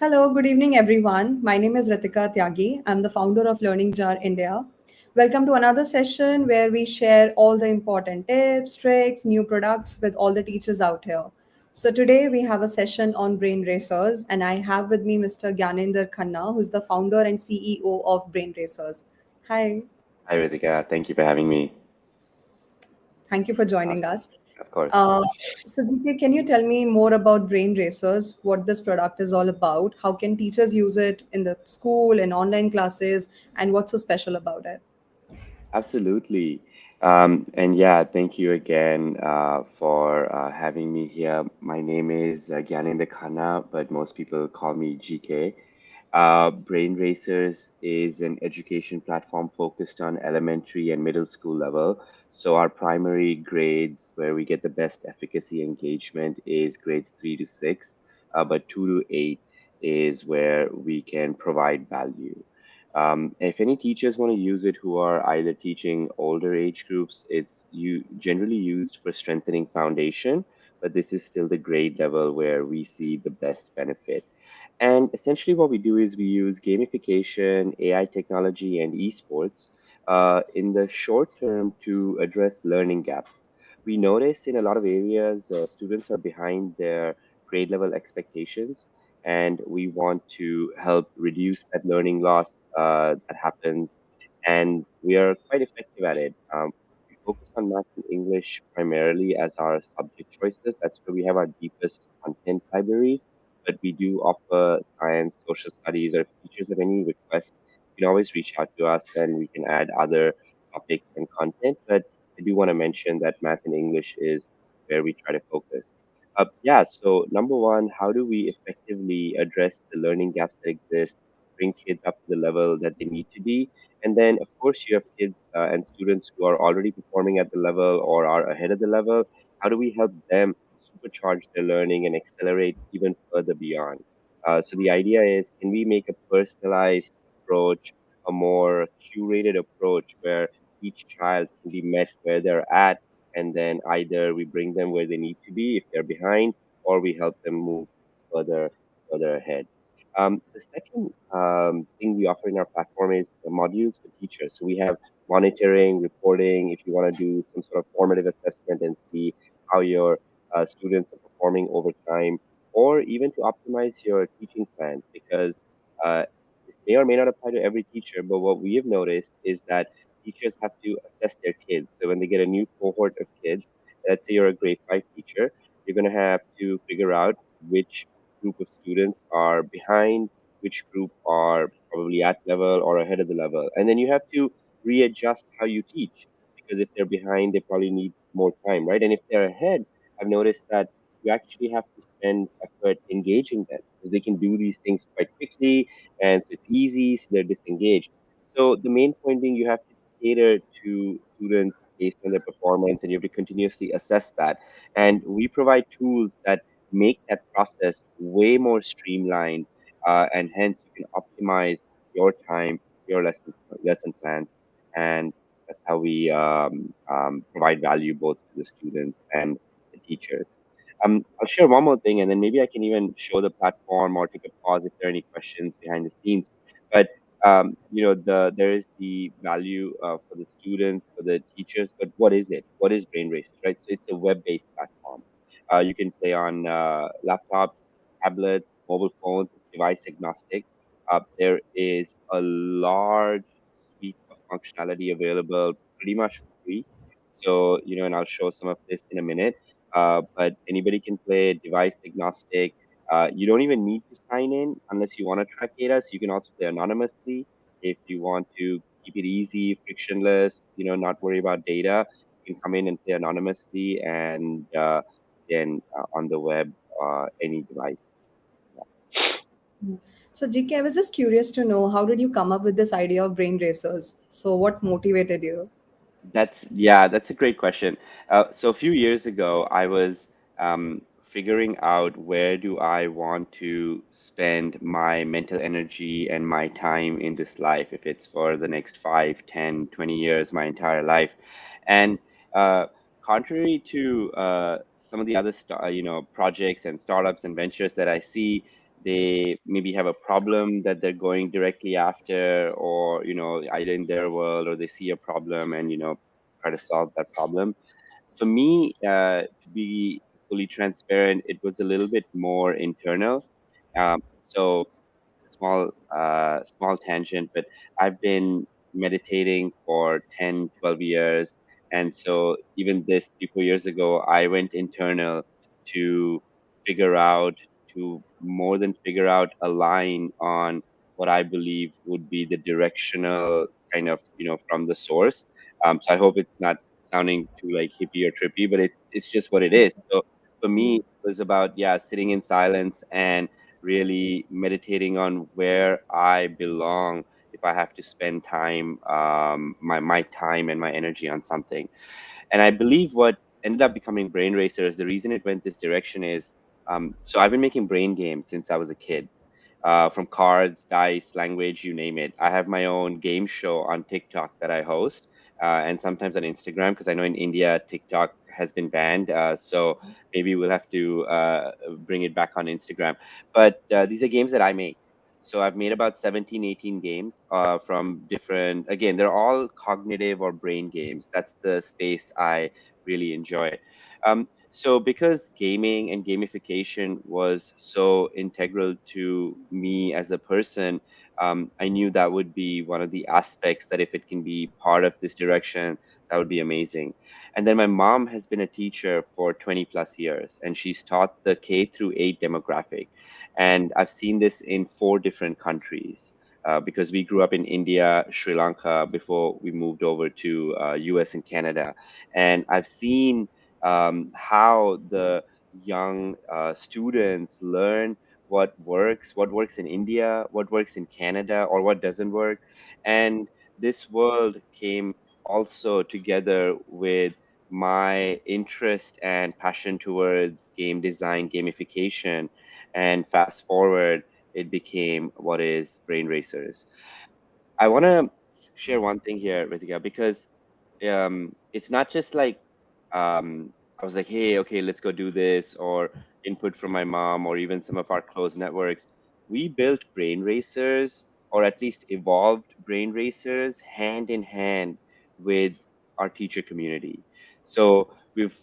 Hello, good evening, everyone. My name is Ritika Tyagi. I'm the founder of Learning Jar India. Welcome to another session where we share all the important tips, tricks, new products with all the teachers out here. So, today we have a session on brain racers, and I have with me Mr. Gyanendra Khanna, who's the founder and CEO of Brain Racers. Hi, Hi, Ritika. Thank you for having me. thank you for joining Awesome. us. Of course. Uh, so, GK, can you tell me more about Brain Racers, what this product is all about? How can teachers use it in the school, in online classes, and what's so special about it? Absolutely. And yeah, thank you again for having me here. My name is Gyanendra Khanna, but most people call me GK. Brain Racers is an education platform focused on elementary and middle school level. So our primary grades where we get the best efficacy engagement is grades 3 to 6, but 2 to 8 is where we can provide value. If any teachers want to use it who are either teaching older age groups, it's generally used for strengthening foundation, but this is still the grade level where we see the best benefit. And essentially, what we do is we use gamification, AI technology, and esports in the short term to address learning gaps. We notice in a lot of areas, students are behind their grade level expectations, and we want to help reduce that learning loss that happens. And we are quite effective at it. We focus on math and English primarily as our subject choices. That's where we have our deepest content libraries, but we do offer science, social studies, or if teachers have any requests, you can always reach out to us and we can add other topics and content. But I do want to mention that math and English is where we try to focus. Yeah, so number one, how do we effectively address the learning gaps that exist, bring kids up to the level that they need to be? And then, of course, you have kids and students who are already performing at the level or are ahead of the level. How do we help them supercharge their learning and accelerate even further beyond? So the idea is, can we make a personalized approach, a more curated approach where each child can be met where they're at, and then either we bring them where they need to be if they're behind, or we help them move further further ahead. The second thing we offer in our platform is the modules for teachers. So we have monitoring, reporting, if you want to do some sort of formative assessment and see how your students are performing over time, or even to optimize your teaching plans, because uh, this may or may not apply to every teacher, but what we have noticed is that teachers have to assess their kids. So when they get a new cohort of kids, let's say you're a grade 5 teacher, you're going to have to figure out which group of students are behind, which group are probably at level or ahead of the level. And then you have to readjust how you teach, because if they're behind, they probably need more time, right? And if they're ahead, I've noticed that you actually have to spend effort engaging them because they can do these things quite quickly, and so it's easy, so they're disengaged. So the main point being you have to cater to students based on their performance, and you have to continuously assess that. And we provide tools that make that process way more streamlined, and hence you can optimize your time, your lesson plans, and that's how we provide value both to the students and the teachers. I'll share one more thing, and then maybe I can even show the platform or take a pause if there are any questions behind the scenes. But there is the value for the students, for the teachers. But what is it? What is Brain Racers, right? So it's a web-based platform. You can play on laptops, tablets, mobile phones. It's device agnostic. There is a large suite of functionality available, pretty much for free. So, and I'll show some of this in a minute. But anybody can play device agnostic. You don't even need to sign in unless you want to track data. So you can also play anonymously if you want to keep it easy, frictionless, not worry about data. You can come in and play anonymously and again on the web, any device. Yeah. So, GK, I was just curious to know how did you come up with this idea of brain racers? So, what motivated you? That's a great question. So a few years ago, I was figuring out where do I want to spend my mental energy and my time in this life, if it's for the next 5, 10, 20 years, my entire life. And uh, contrary to some of the other projects and startups and ventures that I see, they maybe have a problem that they're going directly after, or either in their world, or they see a problem and try to solve that problem. For me, to be fully transparent, it was a little bit more internal. So small tangent, but I've been meditating for 10, 12 years. And so even this 3, 4 years ago, I went internal to figure out, to more than figure out, a line on what I believe would be the directional kind of, from the source. So I hope it's not sounding too like hippie or trippy, but it's just what it is. So for me, it was about, yeah, sitting in silence and really meditating on where I belong if I have to spend time, my time and my energy on something. And I believe what ended up becoming Brain Racers, the reason it went this direction is, so I've been making brain games since I was a kid, from cards, dice, language, you name it. I have my own game show on TikTok that I host, and sometimes on Instagram, because I know in India TikTok has been banned. So maybe we'll have to bring it back on Instagram. But these are games that I make. So I've made about 17, 18 games, from different, again, they're all cognitive or brain games. That's the space I really enjoy. So because gaming and gamification was so integral to me as a person, I knew that would be one of the aspects that if it can be part of this direction, that would be amazing. And then my mom has been a teacher for 20 plus years, and she's taught the K through 8 demographic. And I've seen this in 4 different countries. Because we grew up in India, Sri Lanka before we moved over to US and Canada. And I've seen how the young students learn what works in India, what works in Canada, or what doesn't work. And this world came also together with my interest and passion towards game design, gamification. And fast forward, it became what is Brain Racers. I want to share one thing here, Ritika, because it's not just like, I was like, hey, okay, let's go do this, or input from my mom, or even some of our close networks. We built brain racers, or at least evolved brain racers, hand in hand with our teacher community. So we've,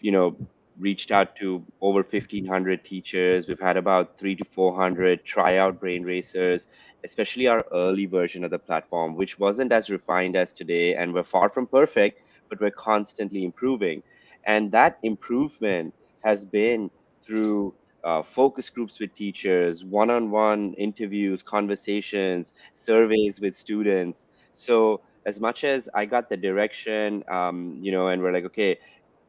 reached out to over 1,500 teachers. We've had about 300 to 400 try out brain racers, especially our early version of the platform, which wasn't as refined as today, and we're far from perfect, but we're constantly improving. And that improvement has been through focus groups with teachers, one on one interviews, conversations, surveys with students. So, as much as I got the direction, and we're like, okay,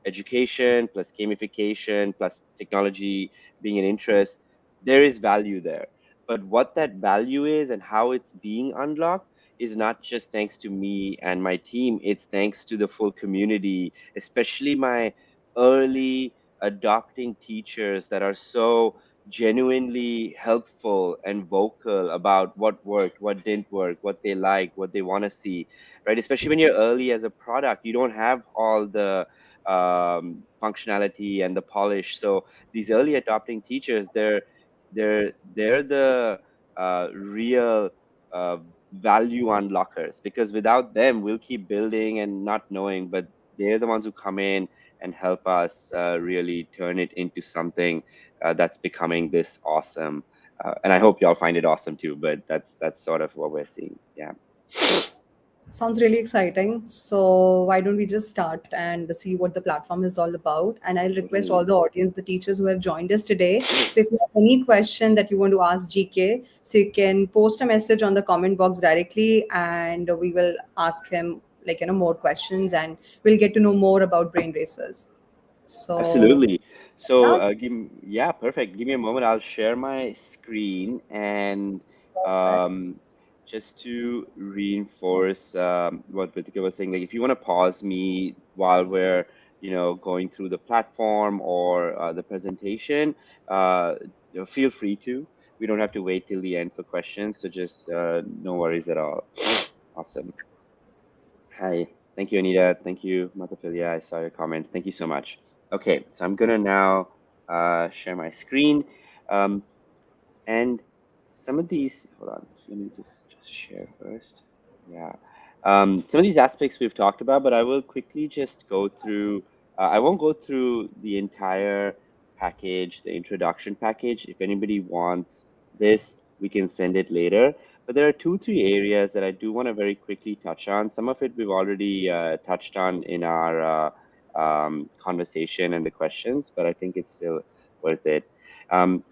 education plus gamification plus technology being an interest, there is value there. But what that value is and how it's being unlocked is not just thanks to me and my team, it's thanks to the full community, especially my early adopting teachers that are so genuinely helpful and vocal about what worked, what didn't work, what they like, what they want to see, right? Especially when you're early as a product, you don't have all the functionality and the polish. So these early adopting teachers, they're the real uh, value unlockers, because without them, we'll keep building and not knowing. But they're the ones who come in and help us really turn it into something that's becoming this awesome. And I hope y'all find it awesome too. But that's sort of what we're seeing. Yeah. Sounds really exciting. So, why don't we just start and see what the platform is all about? And I'll request Mhm. all the audience, the teachers who have joined us today. So, if you have any question that you want to ask GK, so you can post a message on the comment box directly, and we will ask him more questions, and we'll get to know more about brain racers. So, Absolutely. So, start. yeah, perfect. Give me a moment. I'll share my screen, and Perfect. um, just to reinforce what Ritika was saying, like if you want to pause me while we're, going through the platform or the presentation, uh, feel free to. We don't have to wait till the end for questions, so just no worries at all. Awesome. Hi. Thank you, Anita. Thank you, Mataphilia. I saw your comments. Thank you so much. Okay, so I'm gonna now share my screen. Um, and some of these, hold on, let me just share first. Yeah. Some of these aspects we've talked about, but I will quickly just go through. I won't go through the entire package, the introduction package. If anybody wants this, we can send it later. But there are two, three areas that I do want to very quickly touch on. Some of it we've already touched on in our conversation and the questions, but I think it's still worth it. Um,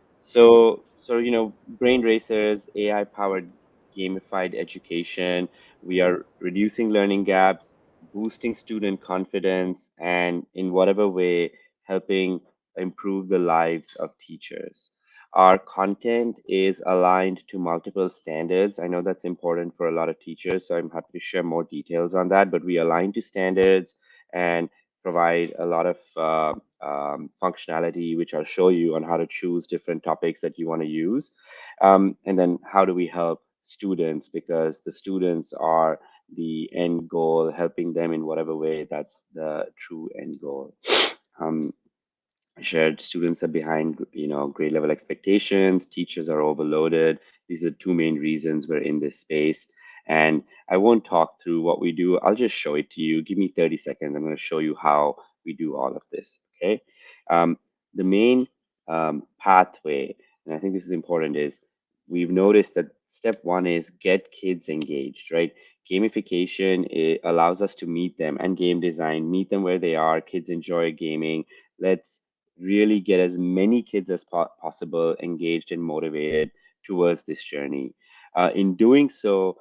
brain racers, AI-powered gamified education. We are reducing learning gaps, boosting student confidence, and in whatever way, helping improve the lives of teachers. Our content is aligned to multiple standards. I know that's important for a lot of teachers, so I'm happy to share more details on that. But we align to standards and provide a lot of functionality, which I'll show you on how to choose different topics that you want to use. And then how do we help students? Because the students are the end goal, helping them in whatever way, that's the true end goal. Um, shared students are behind, grade level expectations, teachers are overloaded. These are the two main reasons we're in this space. And I won't talk through what we do. I'll just show it to you. Give me 30 seconds. I'm going to show you how we do all of this. Okay. Um, the main pathway, and I think this is important, is we've noticed that step one is get kids engaged, right? Gamification, it allows us to meet them, and game design, meet them where they are. Kids enjoy gaming. Let's really get as many kids as possible engaged and motivated towards this journey. In doing so,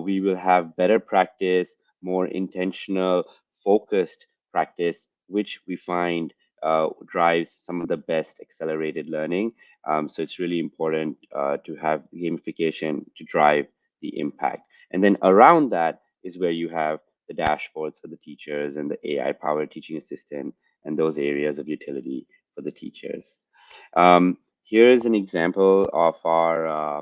we will have better practice, more intentional, focused practice, which we find drives some of the best accelerated learning. So it's really important to have gamification to drive the impact. And then around that is where you have the dashboards for the teachers and the AI powered teaching assistant and those areas of utility for the teachers. Here is an example of our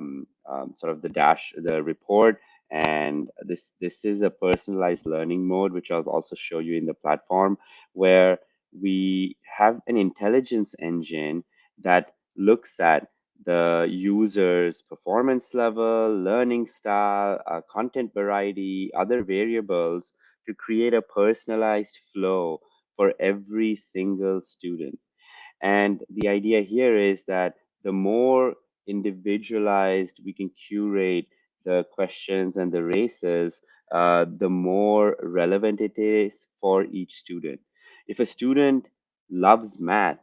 sort of the report, and this is a personalized learning mode, which I'll also show you in the platform, where we have an intelligence engine that looks at the user's performance level, learning style, content variety, other variables to create a personalized flow for every single student. And the idea here is that the more individualized we can curate the questions and the races, the more relevant it is for each student. If a student loves math,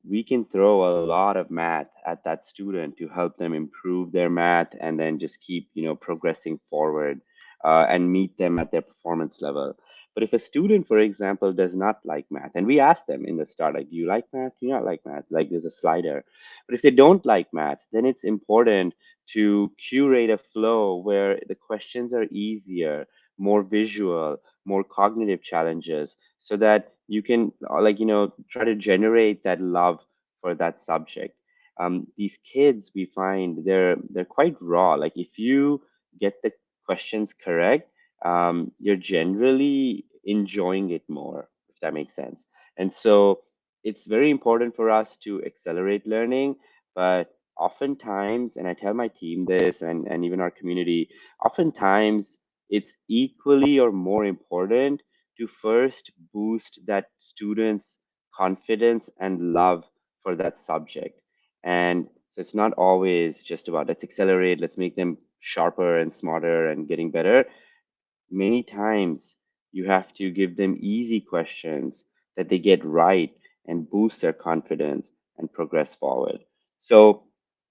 we can throw a lot of math at that student to help them improve their math and then just keep, progressing forward and meet them at their performance level. But if a student, for example, does not like math, and we ask them in the start, like, do you like math? Do you not like math? Like, there's a slider. But if they don't like math, then it's important to curate a flow where the questions are easier, more visual, more cognitive challenges, so that you can, try to generate that love for that subject. These kids, we find they're quite raw. Like, if you get the questions correct, you're generally enjoying it more, if that makes sense. And so it's very important for us to accelerate learning, but oftentimes, and I tell my team this and even our community, oftentimes it's equally or more important to first boost that student's confidence and love for that subject. And so it's not always just about let's accelerate, let's make them sharper and smarter and getting better. Many times you have to give them easy questions that they get right and boost their confidence and progress forward. So,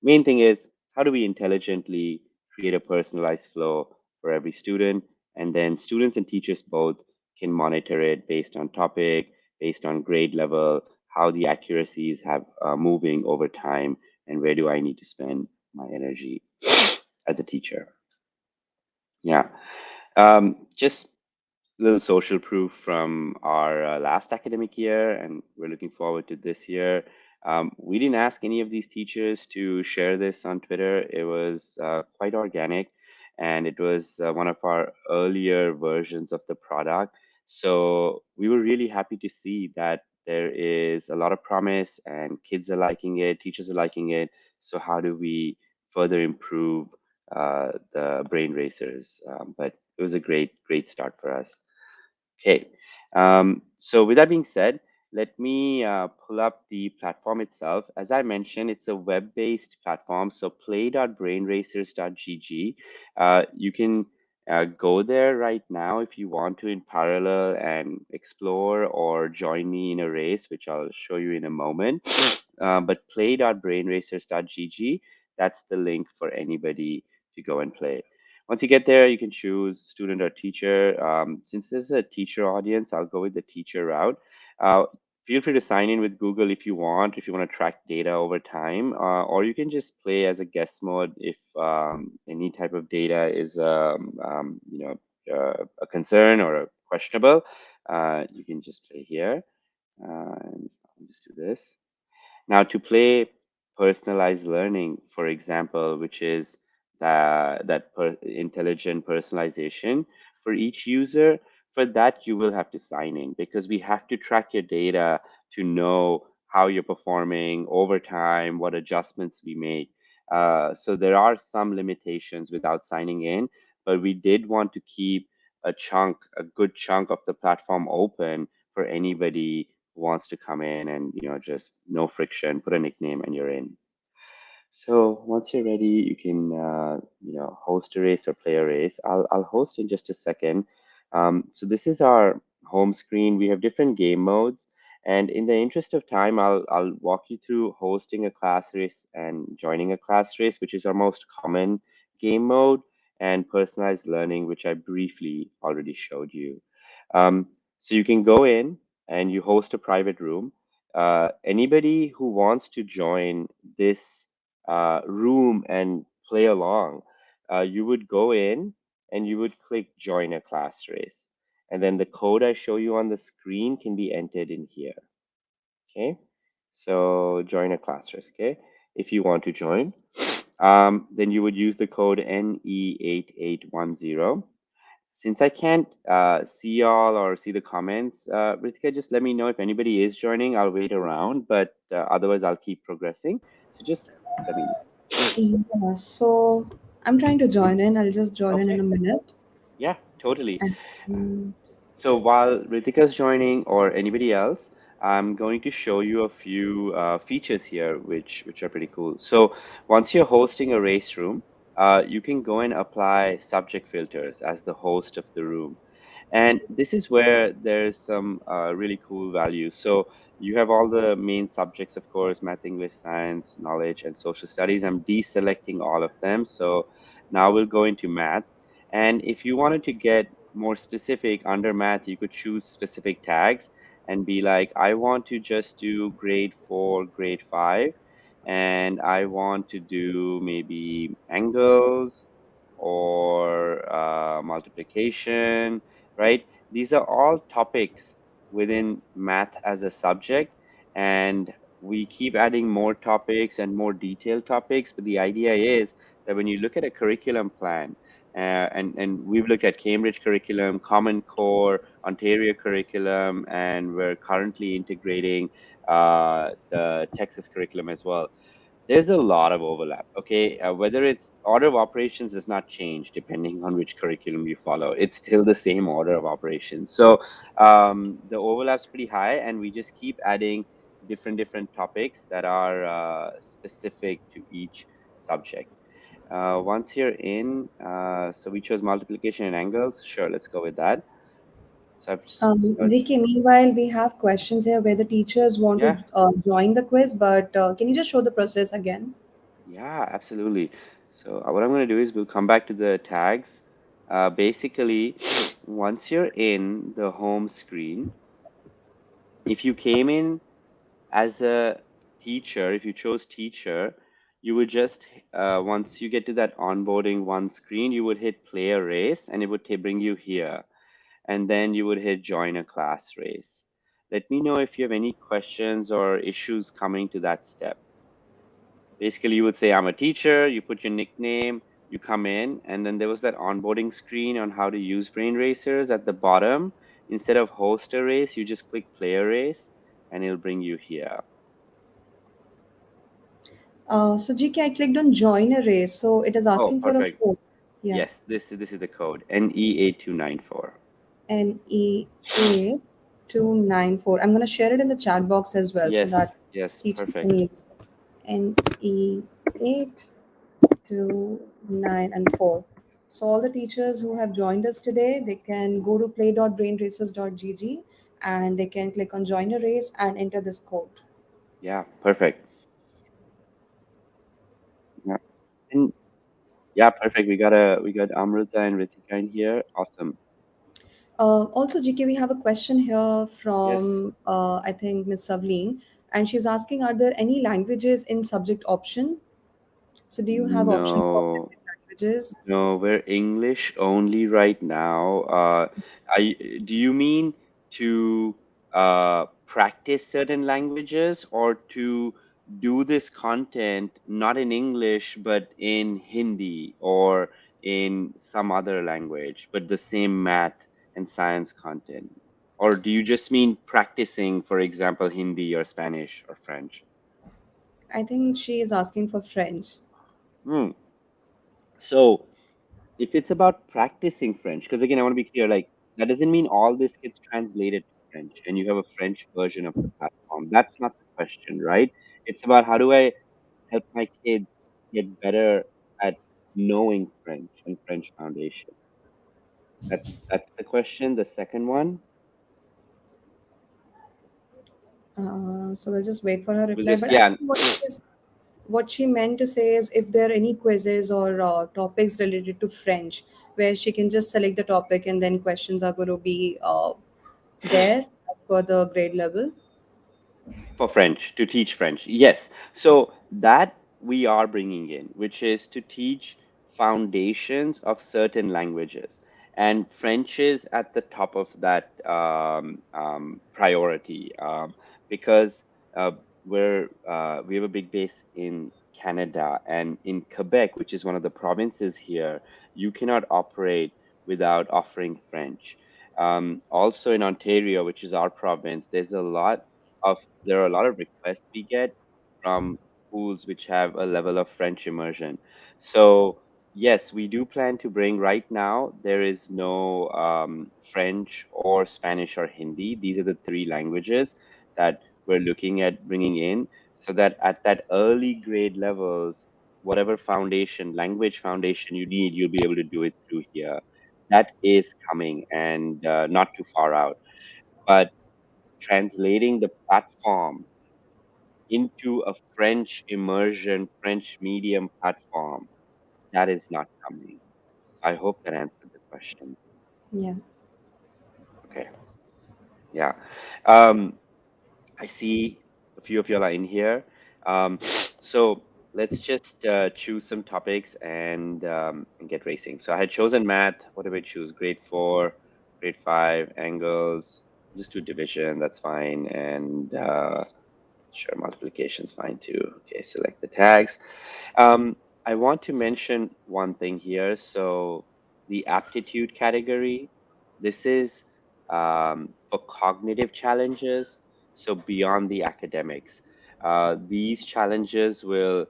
main thing is how do we intelligently create a personalized flow for every student? And then students and teachers both can monitor it based on topic, based on grade level, how the accuracies have moving over time, and where do I need to spend my energy as a teacher. Yeah. Just little social proof from our last academic year, and we're looking forward to this year. We didn't ask any of these teachers to share this on Twitter. It was quite organic, and it was one of our earlier versions of the product. So we were really happy to see that there is a lot of promise, and kids are liking it, teachers are liking it. So how do we further improve the brain racers. But it was a great start for us. Okay, so with that being said, let me pull up the platform itself. As I mentioned, it's a web-based platform, so play.brainracers.gg. You can go there right now if you want to in parallel and explore or join me in a race, which I'll show you in a moment. But play.brainracers.gg, that's the link for anybody to go and play. Once you get there, you can choose student or teacher. Since this is a teacher audience, I'll go with the teacher route. Uh, Feel free to sign in with Google if you want to track data over time, or you can just play as a guest mode if any type of data is, a concern or a questionable. You can just play here. And I'll just do this. Now, to play personalized learning, for example, which is intelligent personalization for each user, for that you will have to sign in because we have to track your data to know how you're performing over time, what adjustments we make. So there are some limitations without signing in, but we did want to keep a good chunk of the platform open for anybody who wants to come in and just no friction, put a nickname and you're in. So once you're ready, you can host a race or play a race. I'll host in just a second. So this is our home screen. We have different game modes, and in the interest of time, I'll walk you through hosting a class race and joining a class race, which is our most common game mode, and personalized learning, which I briefly already showed you. So you can go in and you host a private room. Anybody who wants to join this room and play along, you would go in and you would click join a class race. And then the code I show you on the screen can be entered in here. Okay. So join a class race. Okay. If you want to join, then you would use the code NE8810. Since I can't see y'all or see the comments, Ritika, just let me know if anybody is joining. I'll wait around, but otherwise I'll keep progressing. So just let me know. Yeah, so I'm trying to join in. I'll just join in Okay. a minute. Yeah, totally. And So while Ritika's joining or anybody else, I'm going to show you a few features here, which are pretty cool. So once you're hosting a race room, you can go and apply subject filters as the host of the room. And this is where there's some really cool value. So you have all the main subjects, of course, math, English, science, knowledge, and social studies. I'm deselecting all of them. So now we'll go into math. And if you wanted to get more specific under math, you could choose specific tags and be like, I want to just do grade 4, grade 5, and I want to do maybe angles or multiplication, right? These are all topics within math as a subject, and we keep adding more topics and more detailed topics. But the idea is that when you look at a curriculum plan, and we've looked at Cambridge curriculum, Common Core, Ontario curriculum, and we're currently integrating the Texas curriculum as well. There's a lot of overlap. Okay, whether it's order of operations does not change depending on which curriculum you follow. It's still the same order of operations. So the overlap's pretty high, and we just keep adding different topics that are specific to each subject. Once you're in, so we chose multiplication and angles. Sure, let's go with that. So I've searched. DK, meanwhile, we have questions here where the teachers want to Yeah, join the quiz, but can you just show the process again? yeah, absolutely. So what I'm going to do is we'll come back to the tags. Basically, once you're in the home screen, if you came in as a teacher, if you chose teacher, you would just, once you get to that onboarding one screen, you would hit play a race and it would bring you here. And then you would hit join a class race. Let me know if you have any questions or issues coming to that step. Basically, you would say, I'm a teacher, you put your nickname, you come in, and then there was that onboarding screen on how to use Brain Racers at the bottom. Instead of host a race, you just click play a race, and it'll bring you here. So GK, I clicked on join a race, so it is Oh, asking for a perfect. code. Yeah, Yes, this is the code NE8294. NE8294. I'm gonna share it in the chat box as well, so that Yes, yes, teachers can perfect. use it. NE8294. So all the teachers who have joined us today, they can go to play.brainraces.gg and they can click on join a race and enter this code. Yeah, perfect. Yeah. And yeah, perfect. We got Amrita and Ritika in here. Awesome. Also, GK, we have a question here Yes. from I think Miss Savleen, and she's asking, are there any languages in subject option? So, do you have options for No. different languages? No, we're English only right now. I do you mean to practice certain languages or to do this content not in English but in Hindi or in some other language, but the same math and science content? Or do you just mean practicing, for example, Hindi or Spanish or French? I think she is asking for French. Hmm. So if it's about practicing French, because again, I want to be clear, like that doesn't mean all this gets translated to French and you have a French version of the platform. That's not the question, right? It's about how do I help my kids get better at knowing French and French foundation. That's the question. The second one, So we'll just wait for her we'll reply. just But I yeah, think what she meant to say is if there are any quizzes or topics related to French, where she can just select the topic and then questions are going to be there as per the grade level. for French, to teach French. Yes. So that we are bringing in, which is to teach foundations of certain languages. And French is at the top of that priority because uh, we have a big base in Canada and in Quebec, which is one of the provinces here. You cannot operate without offering French. Also in Ontario, which is our province, of there are a lot of requests we get from schools which have a level of French immersion. So yes, we do plan to bring right now. There is no French or Spanish or Hindi. These are the three languages that we're looking at bringing in, so that at that early grade levels, whatever foundation, language foundation you need, you'll be able to do it through here. That is coming and not too far out. But translating the platform into a French immersion, French medium platform, that is not coming. So I hope that answered the question. Yeah. Okay. Yeah. Um, I see a few of y'all are in here. So let's just choose some topics and get racing. So I had chosen math. What did I choose? Grade four, grade five, angles. Just do division. That's fine. And sure, multiplication's fine too. Okay, select the tags. I want to mention one thing here. So the aptitude category, this is for cognitive challenges, so beyond the academics. These challenges will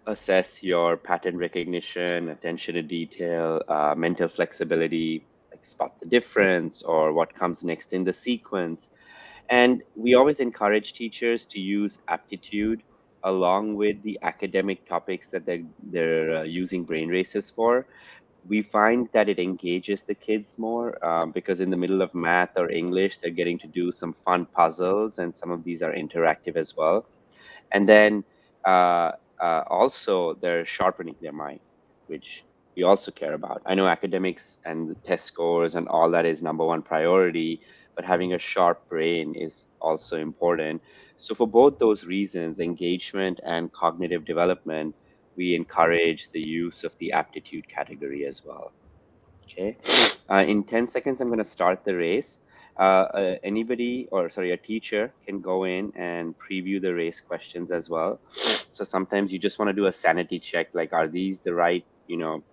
assess your pattern recognition, attention to detail, mental flexibility, like spot the difference or what comes next in the sequence. And we always encourage teachers to use aptitude along with the academic topics that they're using brain races for. We find that it engages the kids more because in the middle of math or English, they're getting to do some fun puzzles, and some of these are interactive as well. And then uh, also they're sharpening their mind, which we also care about. I know academics and the test scores and all that is number one priority, but having a sharp brain is also important. So for both those reasons, engagement and cognitive development, we encourage the use of the aptitude category as well. Okay. In 10 seconds, I'm going to start the race. Anybody, or sorry, a teacher can go in and preview the race questions as well. So sometimes you just want to do a sanity check, like, are these the right,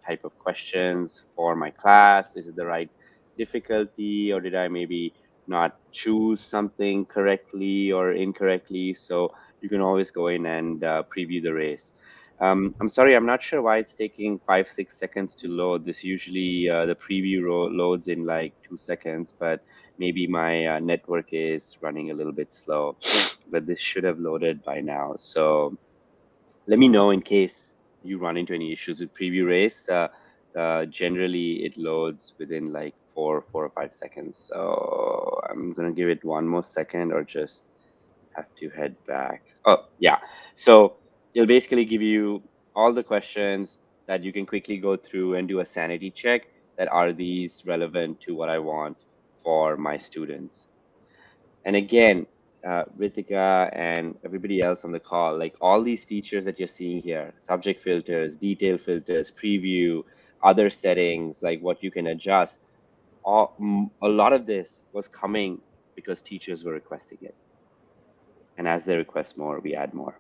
type of questions for my class? Is it the right difficulty, or did I maybe not choose something correctly or incorrectly. So you can always go in and preview the race. I'm sorry, I'm not sure why it's taking 5, 6 seconds to load. This usually the preview loads in like 2 seconds, but maybe my network is running a little bit slow. But this should have loaded by now. So let me know in case you run into any issues with preview race. Generally, it loads within like 4 or 5 seconds. So I'm gonna give it one more second, or just have to head back. Oh, yeah. So it'll basically give you all the questions that you can quickly go through and do a sanity check. That are these relevant to what I want for my students? And again, Ritika and everybody else on the call, like all these features that you're seeing here, subject filters, detail filters, preview, other settings, like what you can adjust, a lot of this was coming because teachers were requesting it. And as they request more, we add more.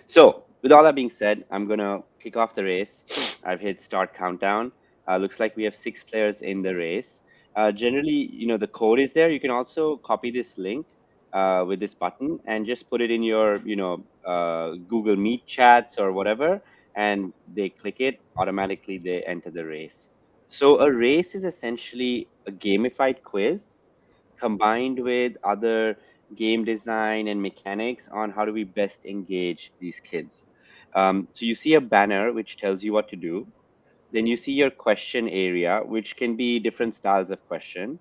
So, with all that being said, I'm gonna kick off the race. I've hit start countdown. Looks like we have 6 players in the race. Generally, the code is there. You can also copy this link with this button and just put it in your, Google Meet chats or whatever, and they click it, automatically they enter the race. So a race is essentially a gamified quiz combined with other game design and mechanics on how do we best engage these kids. So you see a banner which tells you what to do. Then you see your question area, which can be different styles of question.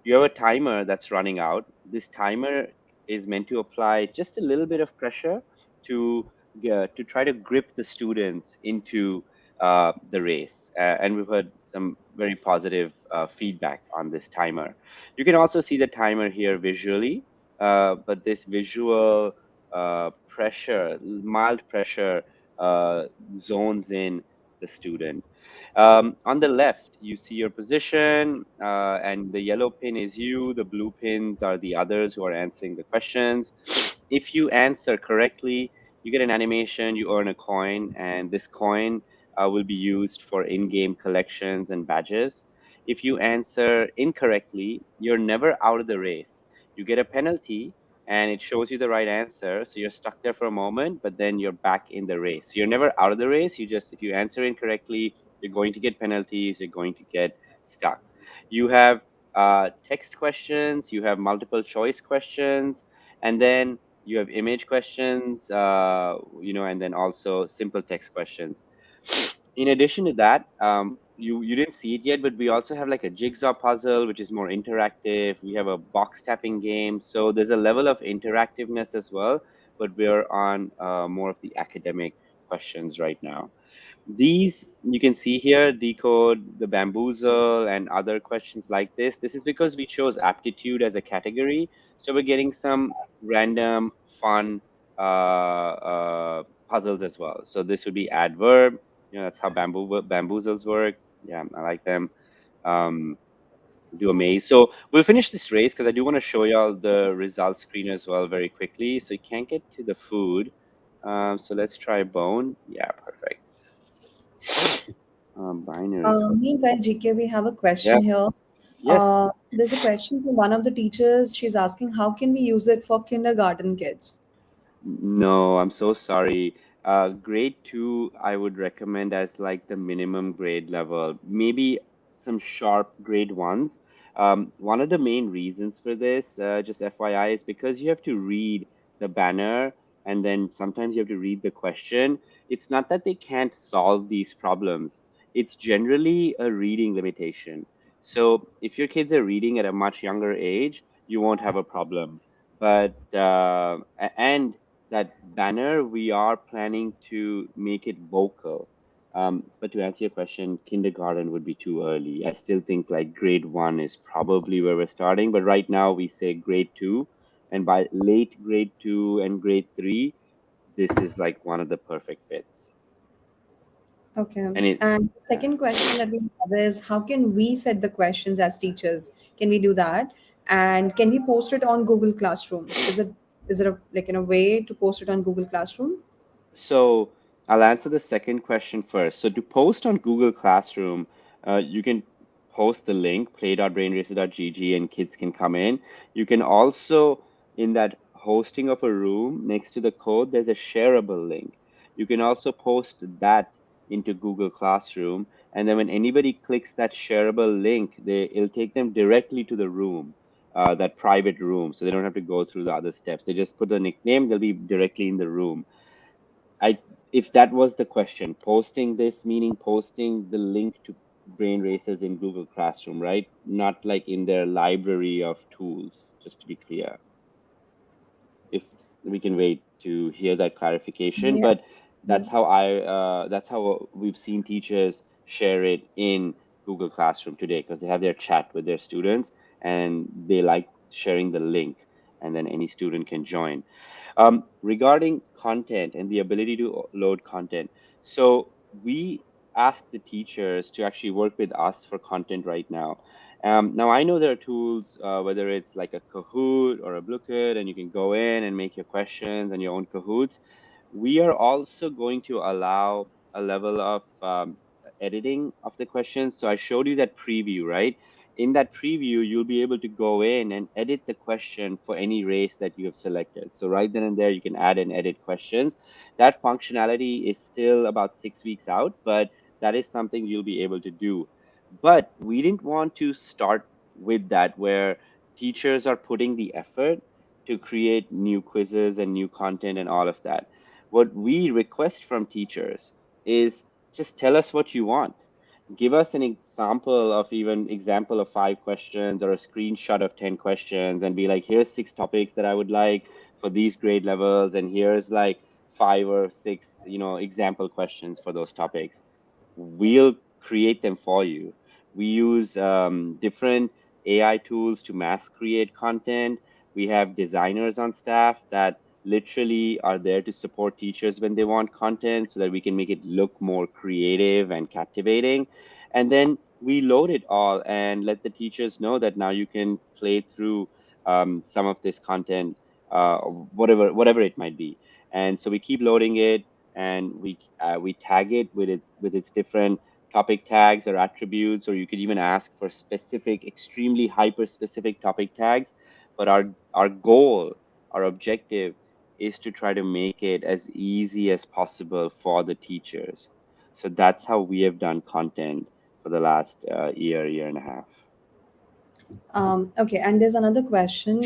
You have a timer that's running out. This timer is meant to apply just a little bit of pressure to to try to grip the students into the race. And we've heard some very positive feedback on this timer. You can also see the timer here visually, but this visual pressure, mild pressure, zones in the student. On the left, you see your position, and the yellow pin is you. The blue pins are the others who are answering the questions. If you answer correctly, you get an animation, you earn a coin, and this coin will be used for in-game collections and badges. If you answer incorrectly, you're never out of the race. You get a penalty, and it shows you the right answer. So you're stuck there for a moment, but then you're back in the race. So you're never out of the race. If you answer incorrectly, you're going to get penalties, you're going to get stuck. You have text questions, you have multiple choice questions, and then you have image questions, and then also simple text questions. In addition to that, you didn't see it yet, but we also have like a jigsaw puzzle, which is more interactive. We have a box tapping game, so there's a level of interactiveness as well. But we're on more of the academic questions right now. These you can see here, decode, the bamboozle, and other questions like this. This is because we chose aptitude as a category. So we're getting some random, fun puzzles as well. So this would be adverb. That's how bamboozles work. Yeah, I like them. Um, do a maze. So we'll finish this race because I do want to show you all the results screen as well very quickly. So you can't get to the food. So let's try bone. Yeah, perfect. Binary code. Meanwhile, GK, we have a Yeah. question here. Yes. There's a question from one of the teachers. She's asking, how can we use it for kindergarten kids? No, I'm so sorry. Grade two, I would recommend as like the minimum grade level. Maybe some sharp grade ones. One of the main reasons for this, just FYI, is because you have to read the banner and then sometimes you have to read the question. It's not that they can't solve these problems. It's generally a reading limitation. So if your kids are reading at a much younger age, you won't have a problem. But and that banner, we are planning to make it vocal. But to answer your question, kindergarten would be too early. I still think like grade one is probably where we're starting, but right now we say grade two, and by late grade two and grade three, this is like one of the perfect fits. Okay. And it, And the yeah. second question that we have is, how can we set the questions as teachers? Can we do that? And can we post it on Google Classroom? Is it a like in a way to post it on Google Classroom? So I'll answer the second question first. So to post on Google Classroom, you can post the link, play.brainracer.gg, and kids can come in. You can also, in that hosting of a room next to the code, there's a shareable link. You can also post that into Google Classroom, and then when anybody clicks that shareable link, it'll take them directly to the room, that private room, so they don't have to go through the other steps. They just put the nickname, they'll be directly in the room. I If that was the question, posting this meaning posting the link to brain racers in Google Classroom, right? Not like in their library of tools, just to be clear. If we can wait to hear that clarification, but Yes. that's how that's how we've seen teachers share it in Google Classroom today, because they have their chat with their students and they like sharing the link, and then any student can join. Regarding content and the ability to load content, so we ask the teachers to actually work with us for content right now. Now I know there are tools, whether it's like a Kahoot or a Bluecoot, and you can go in and make your questions and your own Kahoots. We are also going to allow a level of editing of the questions. So I showed you that preview, right? In that preview, you'll be able to go in and edit the question for any race that you have selected. So right then and there, you can add and edit questions. That functionality is still about 6 weeks out, but that is something you'll be able to do. But we didn't want to start with that, where teachers are putting the effort to create new quizzes and new content and all of that. What we request from teachers is just tell us what you want. Give us an example of even example of 5 questions or a screenshot of 10 questions and be like, here's 6 topics that I would like for these grade levels, and here's like 5 or 6, example questions for those topics. We'll create them for you. We use different AI tools to mass create content. We have designers on staff that literally are there to support teachers when they want content so that we can make it look more creative and captivating. And then we load it all and let the teachers know that now you can play through some of this content, whatever it might be. And so we keep loading it, and we tag it with its different topic tags or attributes, or you could even ask for specific, extremely hyper specific topic tags. But our goal, our objective, is to try to make it as easy as possible for the teachers. So that's how we have done content for the last year and a half. Okay, and there's another question.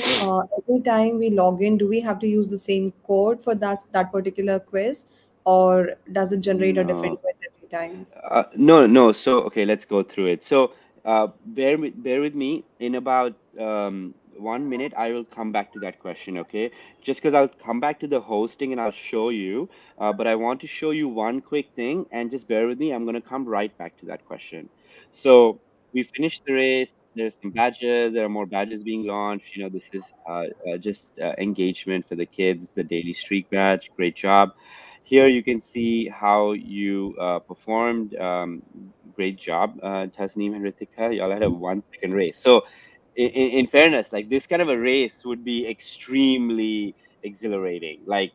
Every time we log in, do we have to use the same code for that particular quiz, or does it generate a different No. quiz every time? No, no. So, okay, let's go through it. So, bear with me. In about 1 minute, I will come back to that question, okay? Just because I'll come back to the hosting and I'll show you. But I want to show you one quick thing, and just bear with me. I'm going to come right back to that question. So, we finished the race. There's some badges. There are more badges being launched. This is just engagement for the kids, the daily streak badge. Great job. Here you can see how you performed. Great job, Tasneem and Ritika. Y'all had a 1 second race. So, in fairness, like this kind of a race would be extremely exhilarating. Like,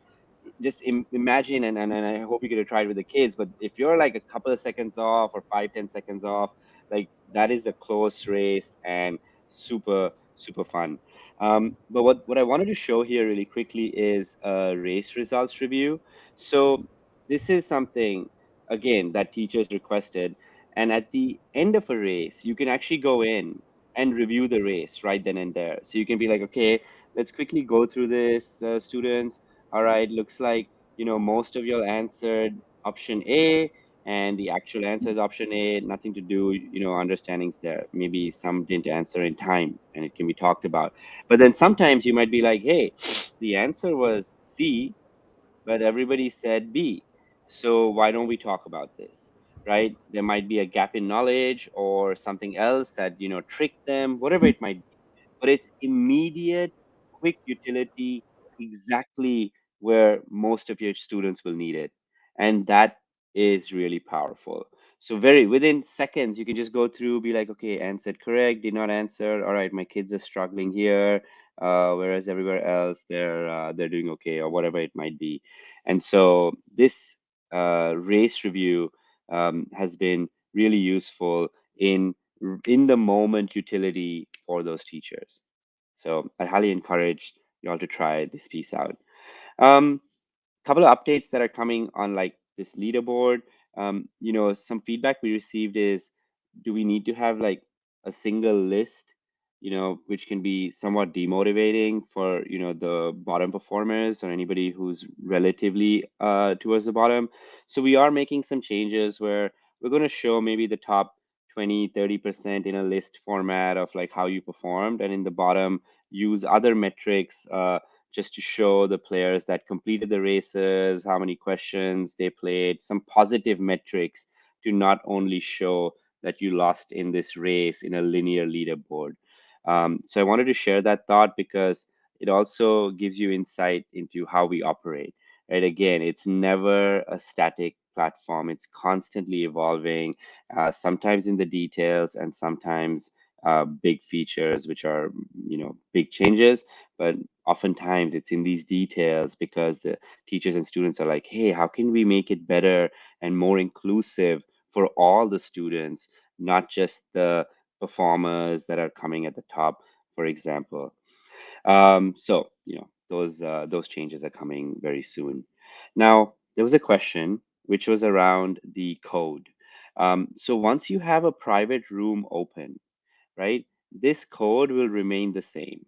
just imagine, and I hope you get to try it with the kids, but if you're like a couple of seconds off or 5, 10 seconds off, like that is a close race and super, super fun. But what I wanted to show here really quickly is a race results review. So this is something, again, that teachers requested. And at the end of a race, you can actually go in and review the race right then and there. So you can be like, okay, let's quickly go through this, students. All right, looks like, most of you answered option A, and the actual answer is option A. Nothing to do, understandings there. Maybe some didn't answer in time, and it can be talked about. But then sometimes you might be like, hey, the answer was C, but everybody said B. So why don't we talk about this? Right? There might be a gap in knowledge or something else that, tricked them, whatever it might be. But it's immediate, quick utility, exactly where most of your students will need it. And that is really powerful. So very within seconds, you can just go through, be like, okay, answered correct, did not answer. All right, my kids are struggling here, whereas everywhere else they're doing okay, or whatever it might be. And so this race review has been really useful in in the moment utility for those teachers. So I highly encourage you all to try this piece out. Um, Couple of updates that are coming on like this leaderboard. Some feedback we received is, do we need to have like a single list, which can be somewhat demotivating for, the bottom performers or anybody who's relatively towards the bottom. So we are making some changes where we're going to show maybe the top 20, 30% in a list format of like how you performed, and in the bottom use other metrics just to show the players that completed the races, how many questions they played, some positive metrics to not only show that you lost in this race in a linear leaderboard. So I wanted to share that thought because it also gives you insight into how we operate. Right? Again, it's never a static platform. It's constantly evolving, sometimes in the details and sometimes big features, which are, big changes. But oftentimes it's in these details because the teachers and students are like, hey, how can we make it better and more inclusive for all the students, not just the performers that are coming at the top, for example. So those changes are coming very soon. Now there was a question which was around the code. So once you have a private room open, right, this code will remain the same.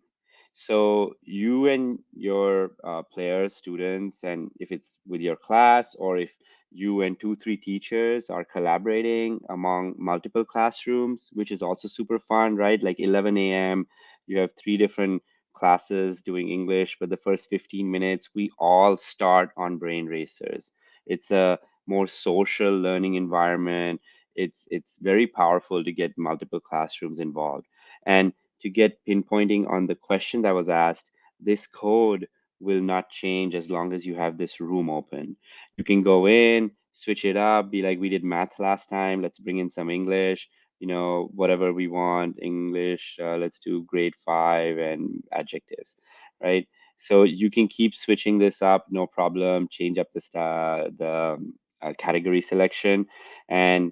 So you and your players, students, and if it's with your class or if you and two, three teachers are collaborating among multiple classrooms, which is also super fun, right? Like 11 a.m., you have three different classes doing English, but the first 15 minutes, we all start on Brain Racers. It's a more social learning environment. It's very powerful to get multiple classrooms involved. And to get pinpointing on the question that was asked, this code will not change as long as you have this room open. You can go in, switch it up, be like we did math last time. Let's bring in some English, whatever we want, English, let's do grade 5 and adjectives, right? So you can keep switching this up, no problem. Change up the category selection, and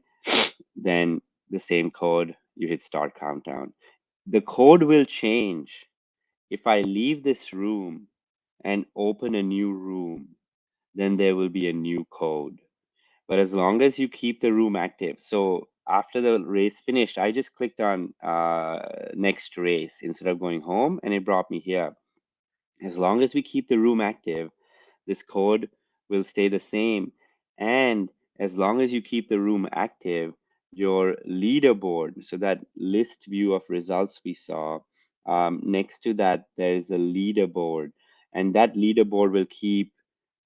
then the same code, you hit start countdown. The code will change if I leave this room and open a new room, then there will be a new code. But as long as you keep the room active, so after the race finished, I just clicked on next race instead of going home, and it brought me here. As long as we keep the room active, this code will stay the same. And as long as you keep the room active, your leaderboard, so that list view of results we saw, next to that, there's a leaderboard. And that leaderboard will keep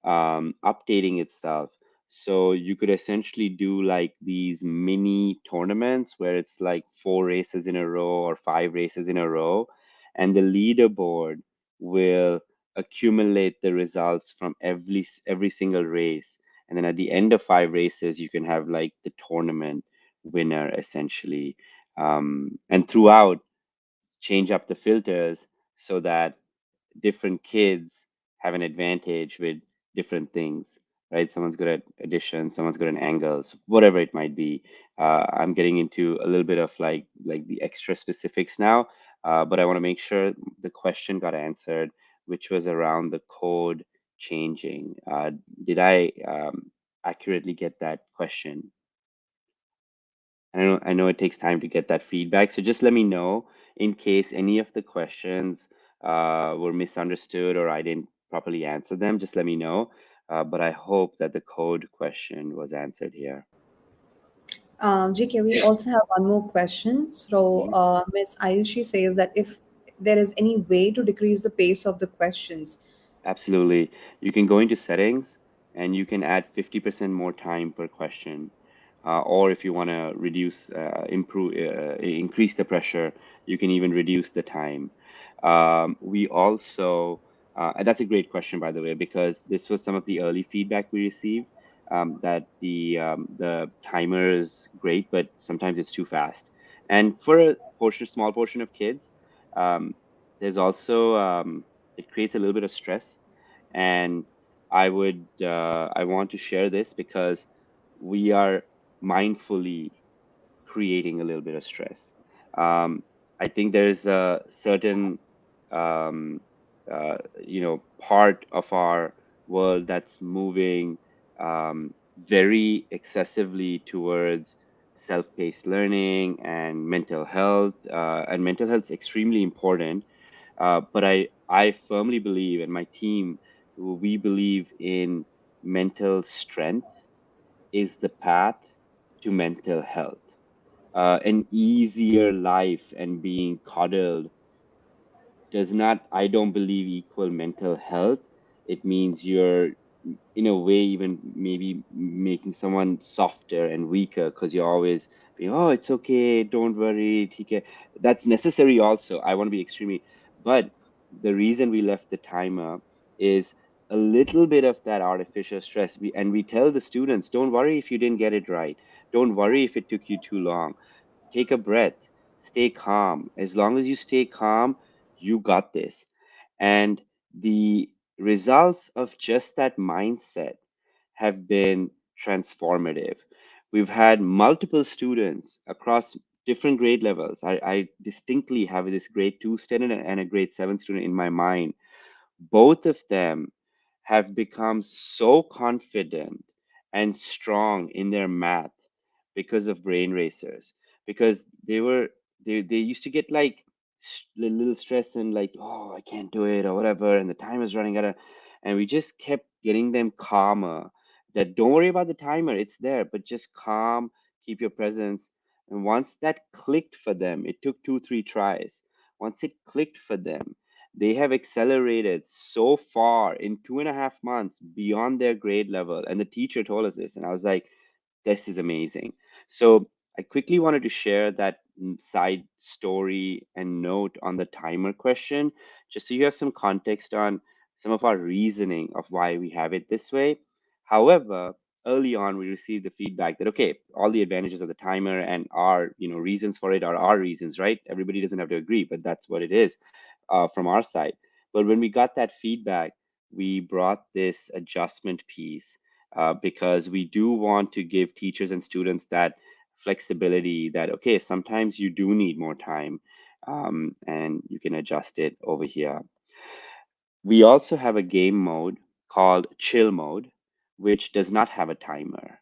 updating itself. So you could essentially do like these mini tournaments where it's like 4 races in a row or 5 races in a row. And the leaderboard will accumulate the results from every single race, and then at the end of 5 races you can have like the tournament winner essentially. And throughout, change up the filters so that different kids have an advantage with different things, right? Someone's good at addition, someone's good at angles, whatever it might be. I'm getting into a little bit of like the extra specifics now, but I want to make sure the question got answered, which was around the code changing. Did I accurately get that question? I know it takes time to get that feedback, so just let me know in case any of the questions were misunderstood or I didn't properly answer them. Just let me know. But I hope that the code question was answered here. GK, we also have one more question. So, Mhm. Miss Ayushi says that if there is any way to decrease the pace of the questions. Absolutely. You can go into settings and you can add 50% more time per question. Or if you want to increase the pressure, you can even reduce the time. We also, and that's a great question, by the way, because this was some of the early feedback we received, that the timer is great, but sometimes it's too fast. And for a small portion of kids, um, there's also it creates a little bit of stress. And I want to share this because we are mindfully creating a little bit of stress. I think there's a certain um, part of our world that's moving very excessively towards self-paced learning and mental health. And mental health is extremely important. But I firmly believe, and my team, we believe in mental strength is the path to mental health. An easier life and being coddled does not, I don't believe, equal mental health. It means you're, in a way, even maybe making someone softer and weaker because you're always being, oh, it's okay, don't worry, okay. That's necessary also. I want to be extremely, but the reason we left the timer is a little bit of that artificial stress. We tell the students, don't worry if you didn't get it right. Don't worry if it took you too long. Take a breath, stay calm. As long as you stay calm, you got this. And the results of just that mindset have been transformative. We've had multiple students across different grade levels. I distinctly have this grade 2 student and a grade 7 student in my mind. Both of them have become so confident and strong in their math because of brain racers, because they used to get like a little stress and like, oh, I can't do it or whatever, and the time is running out of, and we just kept getting them calmer, that don't worry about the timer, it's there, but just calm, keep your presence. And once that clicked for them, it took 2 3 tries. Once it clicked for them, they have accelerated so far in 2.5 months beyond their grade level. And the teacher told us this, and I was like, this is amazing. So I quickly wanted to share that side story and note on the timer question, just so you have some context on some of our reasoning of why we have it this way. However, early on, we received the feedback that, okay, all the advantages of the timer and our, reasons for it are our reasons, right? Everybody doesn't have to agree, but that's what it is from our side. But when we got that feedback, we brought this adjustment piece because we do want to give teachers and students that flexibility that, okay, sometimes you do need more time and you can adjust it over here. We also have a game mode called chill mode, which does not have a timer.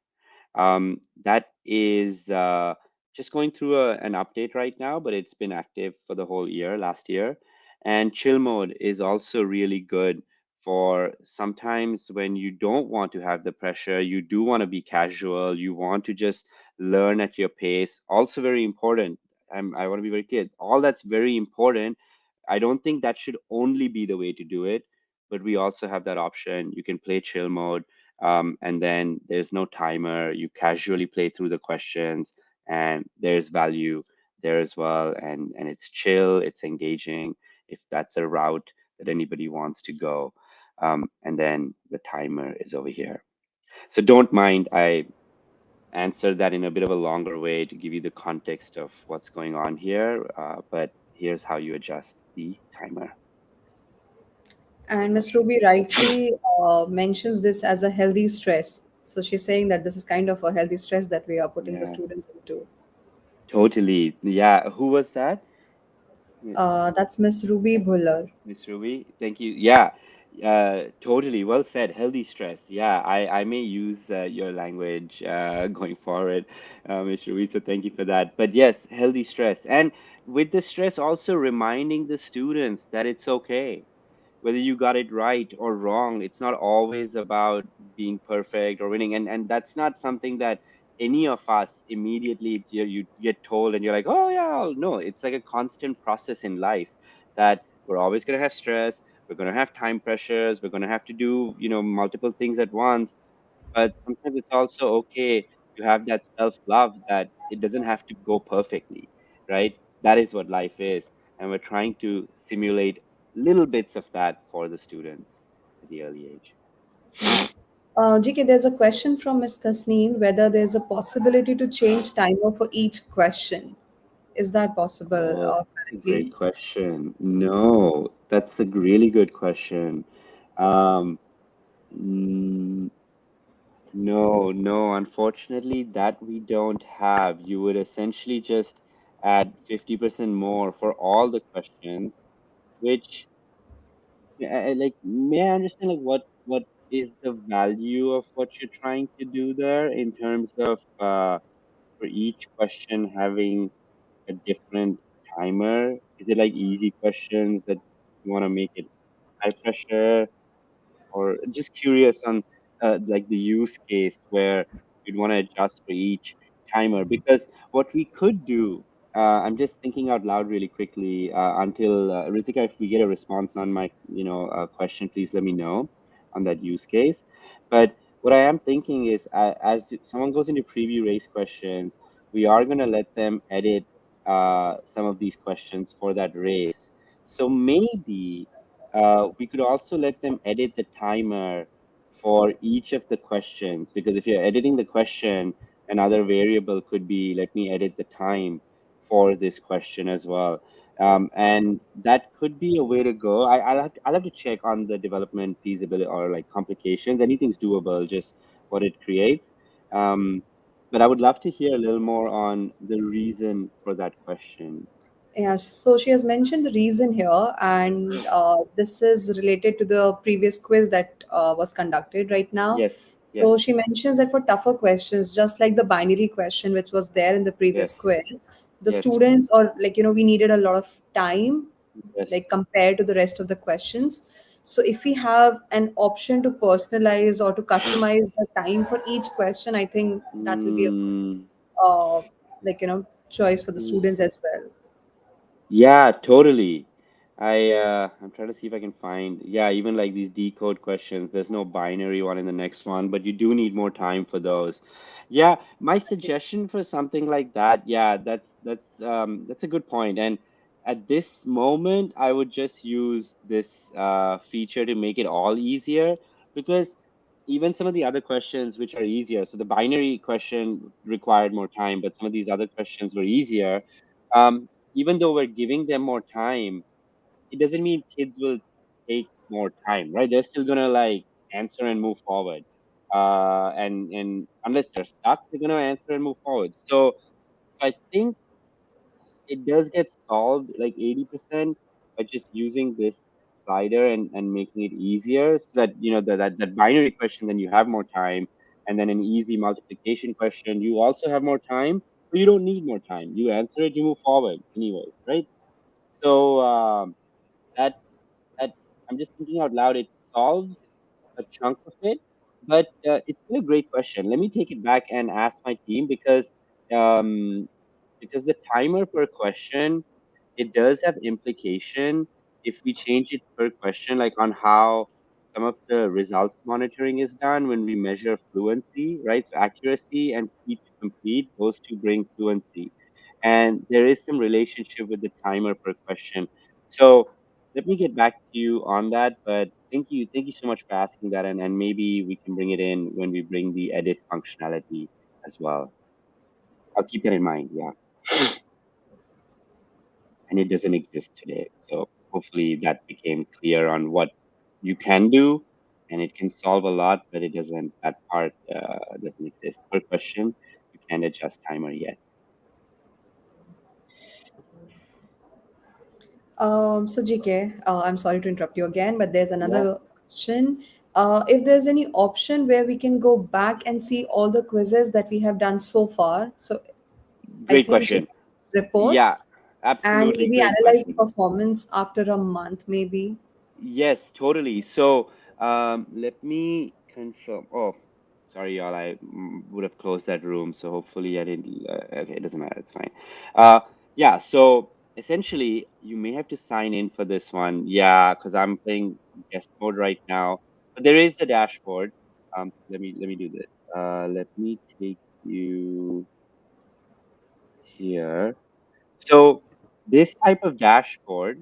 That is just going through an update right now, but it's been active for the whole year, last year. And chill mode is also really good for sometimes when you don't want to have the pressure, you do want to be casual, you want to just learn at your pace. Also, very important. I want to be very clear. All that's very important. I don't think that should only be the way to do it, but we also have that option. You can play chill mode and then there's no timer. You casually play through the questions, and there's value there as well. And it's chill, it's engaging if that's a route that anybody wants to go. And then the timer is over here. So don't mind, I answered that in a bit of a longer way to give you the context of what's going on here. But here's how you adjust the timer. And Ms. Ruby rightly mentions this as a healthy stress. So she's saying that this is kind of a healthy stress that we are putting the Yeah, students into. totally. Yeah, who was that? That's Miss Ruby Bhuller. Miss Ruby, thank you. Yeah, totally. Well said. Healthy stress. Yeah, I may use your language going forward, Miss Ruby. So thank you for that. But yes, healthy stress. And with the stress, also reminding the students that it's okay whether you got it right or wrong. It's not always about being perfect or winning, and that's not something that any of us immediately you get told and you're like, oh yeah, no. It's like a constant process in life that we're always going to have stress, we're going to have time pressures, we're going to have to do multiple things at once, but sometimes it's also okay to have that self-love that it doesn't have to go perfectly, right? That is what life is. And we're trying to simulate little bits of that for the students at the early age. GK, there's a question from Ms. Tasneem whether there's a possibility to change timer for each question. Is that possible Oh, that's a great currently? question. No, that's a really good question. Um, mm, No, no, unfortunately, that we don't have. You would essentially just add 50% more for all the questions, which, like, may I understand, like, what is the value of what you're trying to do there in terms of for each question having a different timer? Is it like easy questions that you want to make it high pressure? Or just curious on like the use case where you'd want to adjust for each timer, because what we could do, I'm just thinking out loud really quickly, until Ritika, if we get a response on my question, please let me know on that use case. But what I am thinking is, as someone goes into preview race questions, we are going to let them edit some of these questions for that race. So maybe we could also let them edit the timer for each of the questions, because if you're editing the question, another variable could be, let me edit the time for this question as well. And that could be a way to go. I'll have to check on the development feasibility or like complications. Anything's doable, just what it creates. Um, but I would love to hear a little more on the reason for that question. Yeah, so she has mentioned the reason here, and this is related to the previous quiz that was conducted right now. Yes, So yes, she mentions that for tougher questions, just like the binary question which was there in the previous yes, quiz, the yes, students, or like, we needed a lot of time, yes. like compared to the rest of the questions. So if we have an option to personalize or to customize the time for each question, I think that will be a good, Mm, uh, like, choice for the mm. students as well. Yeah, totally. I'm trying to see if I can find, yeah, even like these decode questions, there's no binary one in the next one, but you do need more time for those. Yeah, my suggestion for something like that, yeah, that's a good point. And at this moment, I would just use this feature to make it all easier, because even some of the other questions which are easier, so the binary question required more time, but some of these other questions were easier. Even though we're giving them more time, it doesn't mean kids will take more time, right? They're still gonna like answer and move forward. And unless they're stuck, they're gonna answer and move forward. So I think it does get solved like 80% by just using this slider and making it easier, so that that binary question, then you have more time, and then an easy multiplication question, you also have more time, but you don't need more time. You answer it, you move forward anyway, right? So that that I'm just thinking out loud. It solves a chunk of it, but it's still a great question. Let me take it back and ask my team, um, because the timer per question, it does have implication if we change it per question, like on how some of the results monitoring is done when we measure fluency, right? So accuracy and speed to complete, those two bring fluency. And there is some relationship with the timer per question. So let me get back to you on that. But thank you so much for asking that, and maybe we can bring it in when we bring the edit functionality as well. I'll keep that in mind, yeah. And it doesn't exist today. So hopefully that became clear on what you can do, and it can solve a lot, but it doesn't, that part doesn't exist. Per question, you can't adjust timer yet. So GK, I'm sorry to interrupt you again, but there's Yeah, another question. If there's any option where we can go back and see all the quizzes that we have done so far, so I great think she question. reports, Yeah, and absolutely maybe great analyze the question. performance after a month, maybe. Yes, totally. So, let me confirm. Oh, sorry, y'all. I would have closed that room, so hopefully I didn't. Okay, it doesn't matter. It's fine. Yeah. So essentially, you may have to sign in for this one. Yeah, because I'm playing guest mode right now. But there is a dashboard. So let me do this. Let me take you here. So this type of dashboard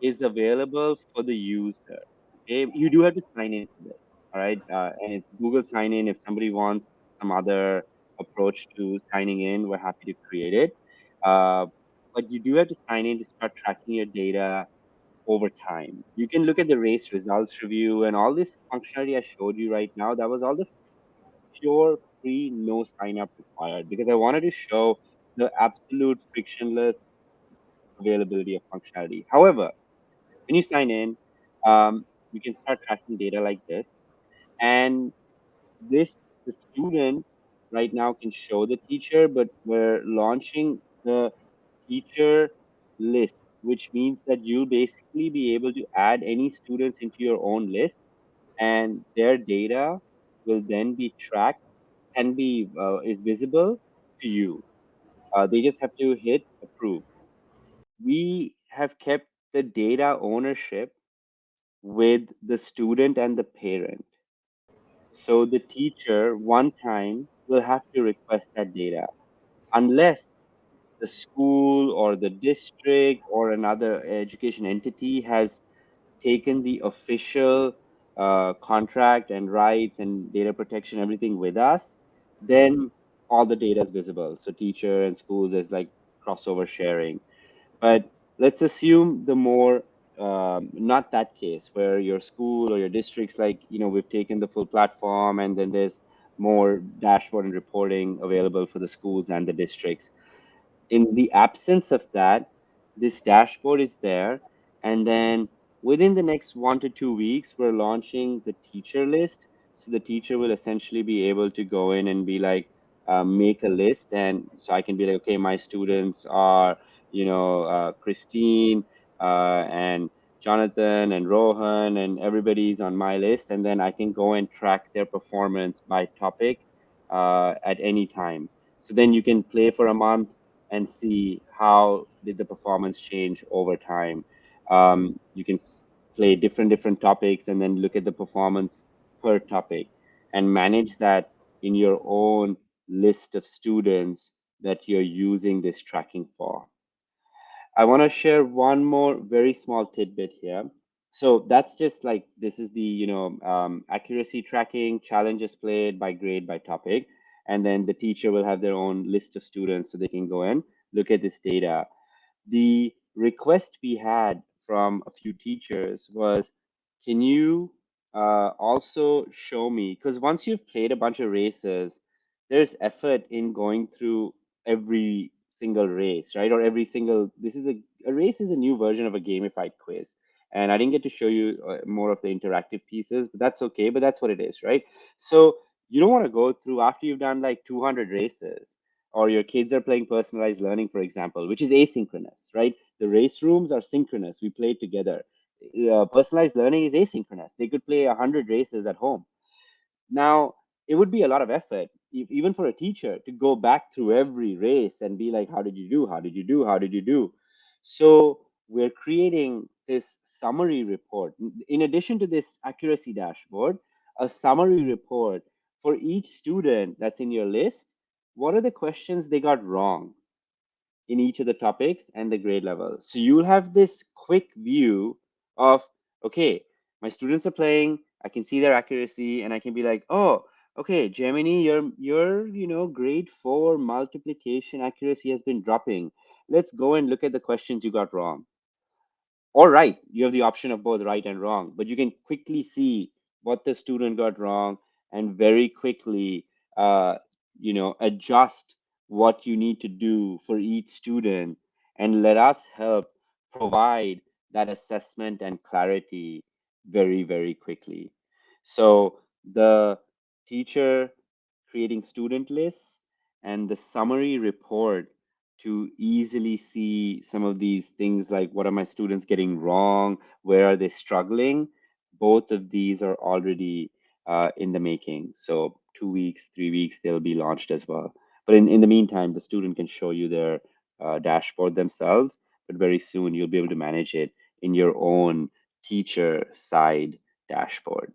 is available for the user. Okay, you do have to sign in for this. All right, and it's Google sign in. If somebody wants some other approach to signing in, we're happy to create it. Uh, but you do have to sign in to start tracking your data over time. You can look at the race results review and all this functionality I showed you right now. That was all the pure free, no sign up required, because I wanted to show the absolute frictionless availability of functionality. However, when you sign in, you can start tracking data like this. And this, the student right now can show the teacher, but we're launching the teacher list, which means that you'll basically be able to add any students into your own list, and their data will then be tracked and be is visible to you. They just have to hit approve. We have kept the data ownership with the student and the parent. So the teacher one time will have to request that data unless the school or the district or another education entity has taken the official contract and rights and data protection, everything with us, then all the data is visible. So teacher and schools is like crossover sharing. But let's assume the more not that case where your school or your district's like, we've taken the full platform and then there's more dashboard and reporting available for the schools and the districts. In the absence of that, this dashboard is there. And then within the next 1 to 2 weeks, we're launching the teacher list. So the teacher will essentially be able to go in and be like, make a list. And so I can be like, okay, my students are, Christine and Jonathan and Rohan, and everybody's on my list. And then I can go and track their performance by topic at any time. So then you can play for a month and see how did the performance change over time. You can play different topics and then look at the performance per topic and manage that in your own list of students that you're using this tracking for. I want to share one more very small tidbit here. So that's just like this is the accuracy tracking, challenges played by grade by topic, and then the teacher will have their own list of students so they can go and look at this data. The request we had from a few teachers was, can you also show me, because once you've played a bunch of races, there's effort in going through every single race, right? Or every single, this is a race is a new version of a gamified quiz. And I didn't get to show you more of the interactive pieces, but that's okay. But that's what it is, right? So you don't want to go through after you've done like 200 races, or your kids are playing personalized learning, for example, which is asynchronous, right? The race rooms are synchronous. We play together. Personalized learning is asynchronous. They could play 100 races at home. Now, it would be a lot of effort, even for a teacher, to go back through every race and be like, how did you do? How did you do? How did you do? So we're creating this summary report. In addition to this accuracy dashboard, a summary report for each student that's in your list. What are the questions they got wrong in each of the topics and the grade level? So you'll have this quick view of, okay, my students are playing, I can see their accuracy, and I can be like, oh, okay, Gemini, your grade 4 multiplication accuracy has been dropping. Let's go and look at the questions you got wrong. Or right, you have the option of both right and wrong, but you can quickly see what the student got wrong and very quickly adjust what you need to do for each student, and let us help provide that assessment and clarity very, very quickly. So the teacher creating student lists and the summary report to easily see some of these things, like what are my students getting wrong, where are they struggling. Both of these are already in the making. So 2 weeks, 3 weeks, they'll be launched as well. But in the meantime, the student can show you their dashboard themselves, but very soon you'll be able to manage it in your own teacher side dashboard.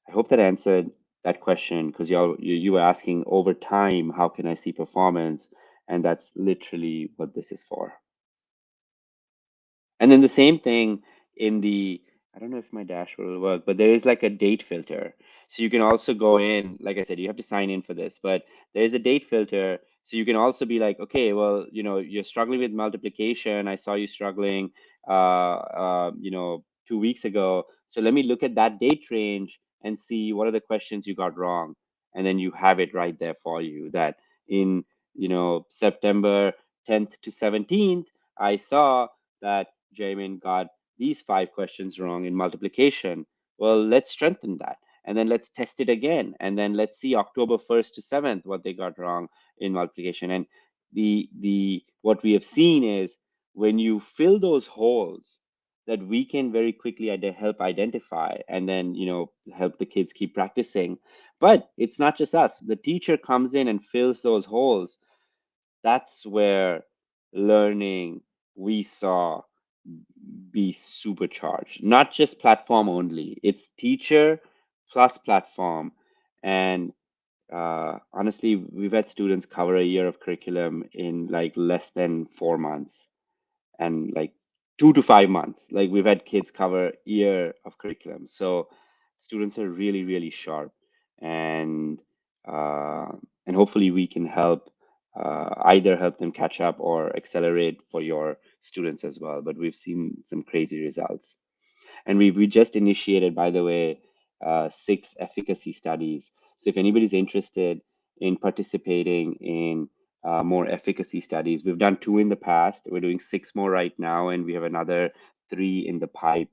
I hope that answered that question, because you were asking over time, how can I see performance? And that's literally what this is for. And then the same thing in the, I don't know if my dashboard will work, but there is like a date filter. So you can also go in, like I said, you have to sign in for this, but there's a date filter. So you can also be like, okay, well, you're struggling with multiplication. I saw you struggling, 2 weeks ago. So let me look at that date range and see what are the questions you got wrong. and then you have it right there for you that in, September 10th to 17th, I saw that Jamin got these 5 questions wrong in multiplication. Well, let's strengthen that. And then let's test it again. And then let's see October 1st to 7th what they got wrong in multiplication. And the what we have seen is when you fill those holes that we can very quickly help identify, and then help the kids keep practicing. But it's not just us. The teacher comes in and fills those holes. That's where learning, we saw, be supercharged. Not just platform only. It's teacher plus platform. And honestly, we've had students cover a year of curriculum in like less than 4 months, and like 2 to 5 months. Like we've had kids cover year of curriculum. So students are really, really sharp, and uh, and hopefully we can help, either help them catch up or accelerate for your students as well. But we've seen some crazy results. And we just initiated, by the way, 6 efficacy studies. So if anybody's interested in participating in more efficacy studies, we've done 2 in the past. We're doing 6 more right now, and we have another 3 in the pipe.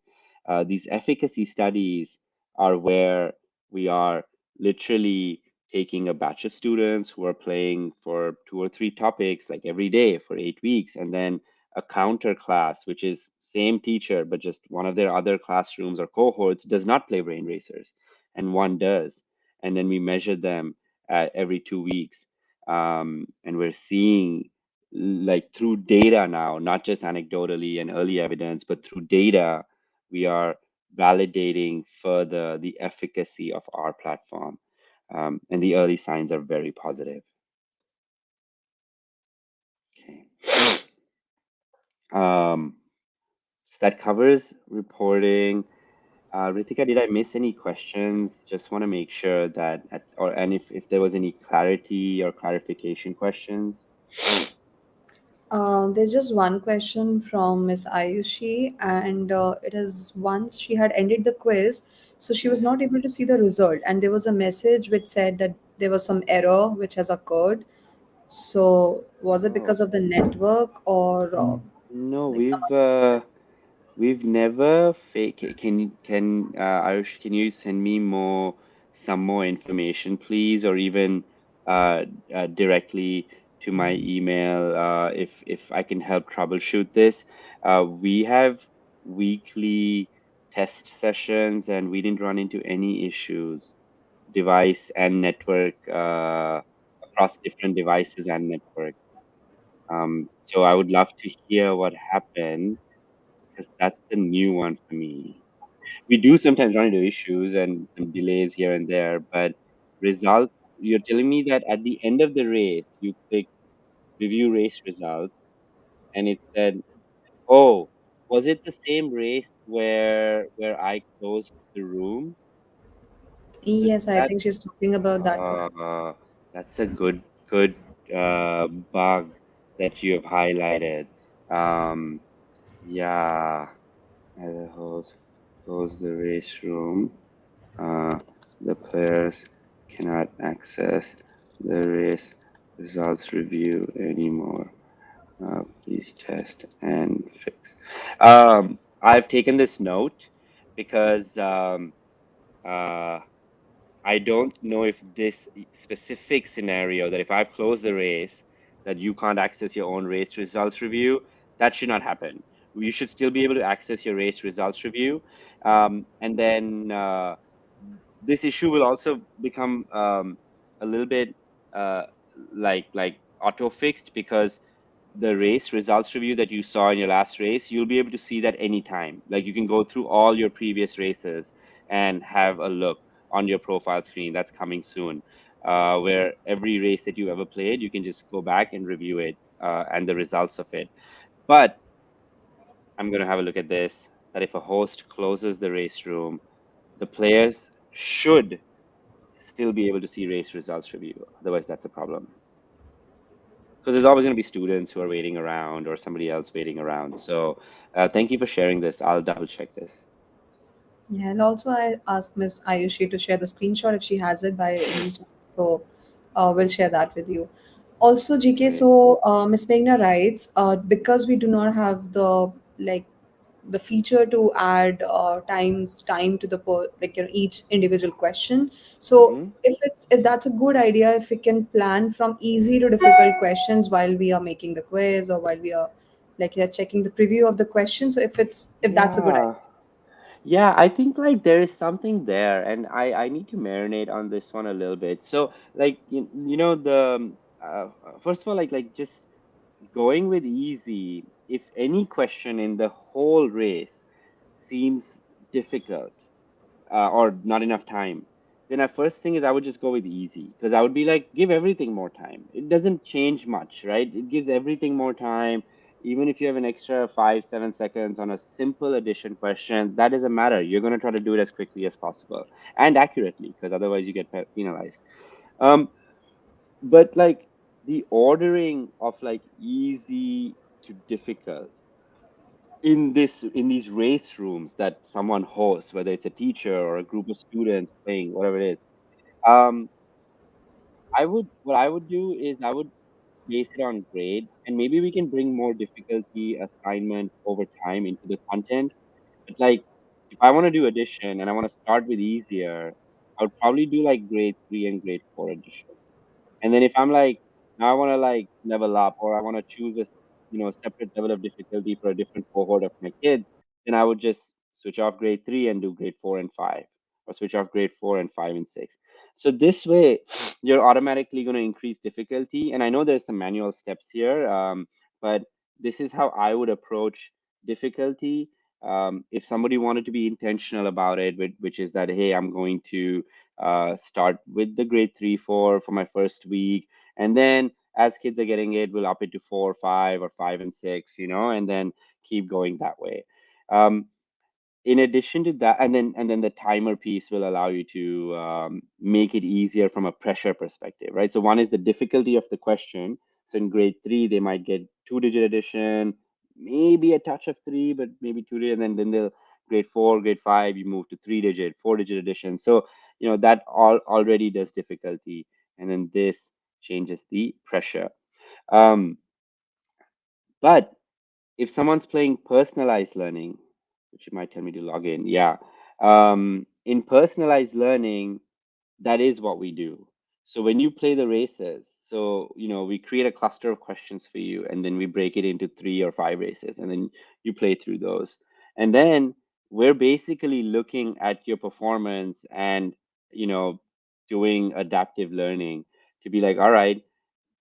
These efficacy studies are where we are literally taking a batch of students who are playing for 2 or 3 topics like every day for 8 weeks, and then a counter class, which is same teacher, but just one of their other classrooms or cohorts does not play brain racers, and one does. And then we measure them every 2 weeks. And we're seeing, like, through data now, not just anecdotally and early evidence, but through data, we are validating further the efficacy of our platform. And the early signs are very positive. Okay. Um, So that covers reporting. Ritika, did I miss any questions? Just want to make sure that, and if there was any clarity or clarification questions. There's just one question from Miss Ayushi, and it is once she had ended the quiz, so she was not able to see the result, and there was a message which said that there was some error which has occurred. So, was it Oh, because of the network or no, like some we've we've never fake. Ayush, can you send me some more information, please, or even directly to my email, if I can help troubleshoot this. We have weekly test sessions, and we didn't run into any issues, device and network, across different devices and networks. So I would love to hear what happened, because that's a new one for me. We do sometimes run into issues and some delays here and there, but results, you're telling me that at the end of the race, you click review race results, and it said, oh, was it the same race where I closed the room? Because Yes, I think she's talking about that one. uh, that's a good bug that you have highlighted. Um, yeah, as a host, close the race room. Uh, the players cannot access the race results review anymore. Please test and fix. I've taken this note because uh, I don't know if this specific scenario, that if I've closed the race, that you can't access your own race results review, that should not happen. You should still be able to access your race results review. And then this issue will also become a little bit uh, like auto fixed, because the race results review that you saw in your last race, you'll be able to see that anytime. Like you can go through all your previous races and have a look on your profile screen. That's coming soon, where every race that you ever played, you can just go back and review it, and the results of it. But I'm going to have a look at this, that if a host closes the race room, the players should still be able to see race results review. Otherwise, that's a problem. Because there's always going to be students who are waiting around or somebody else waiting around. So thank you for sharing this. I'll double check this. Yeah, and also I asked Miss Ayushi to share the screenshot if she has it by any chance. So we'll share that with you. Also, GK, Great. so Miss Meghna writes, because we do not have the like the feature to add time to the like each individual question. So Mm-hmm. if that's a good idea, if we can plan from easy to difficult questions while we are making the quiz or while we are like yeah, checking the preview of the question. So if that's a good idea. Yeah. Yeah, I think like there is something there, and I need to marinate on this one a little bit. So like you know first of all like just going with easy, if any question in the whole race seems difficult, or not enough time, then our first thing is I would just go with easy because I would be like, give everything more time. It doesn't change much, right? It gives everything more time. Even if you have an extra 5, 7 seconds on a simple addition question, that doesn't matter. You're going to try to do it as quickly as possible and accurately because otherwise you get penalized. Um, but like the ordering of like easy to difficult in these race rooms that someone hosts, whether it's a teacher or a group of students playing, whatever it is, um, what I would do is I would base it on grade, and maybe we can bring more difficulty assignment over time into the content. But like, if I want to do addition and I want to start with easier, I would probably do like grade 3 and grade 4 addition. And then if I'm like, now I want to like level up or I want to choose a separate level of difficulty for a different cohort of my kids, then I would just switch off grade 3 and do grade 4 and 5, or switch off grade 4 and 5 and 6. So this way, you're automatically going to increase difficulty. And I know there's some manual steps here, but this is how I would approach difficulty. If somebody wanted to be intentional about it, which is that, hey, I'm going to start with the grade 3, 4 for my first week, and then as kids are getting it, we'll up it to 4, 5, or 5 and 6, and then keep going that way. Um, in addition to that, and then the timer piece will allow you to make it easier from a pressure perspective, right? So one is the difficulty of the question. So in grade 3 they might get 2-digit addition, maybe a touch of three, but maybe 2 digit, and then they'll grade 4, grade 5, you move to 3-digit, 4-digit addition. So that already does difficulty, and then this changes the pressure. um but if someone's playing personalized learning, which you might tell me to log in, yeah. In personalized learning, that is what we do. So when you play the races, so we create a cluster of questions for you, and then we break it into 3 or 5 races, and then you play through those. And then we're basically looking at your performance and you know doing adaptive learning to be like, all right,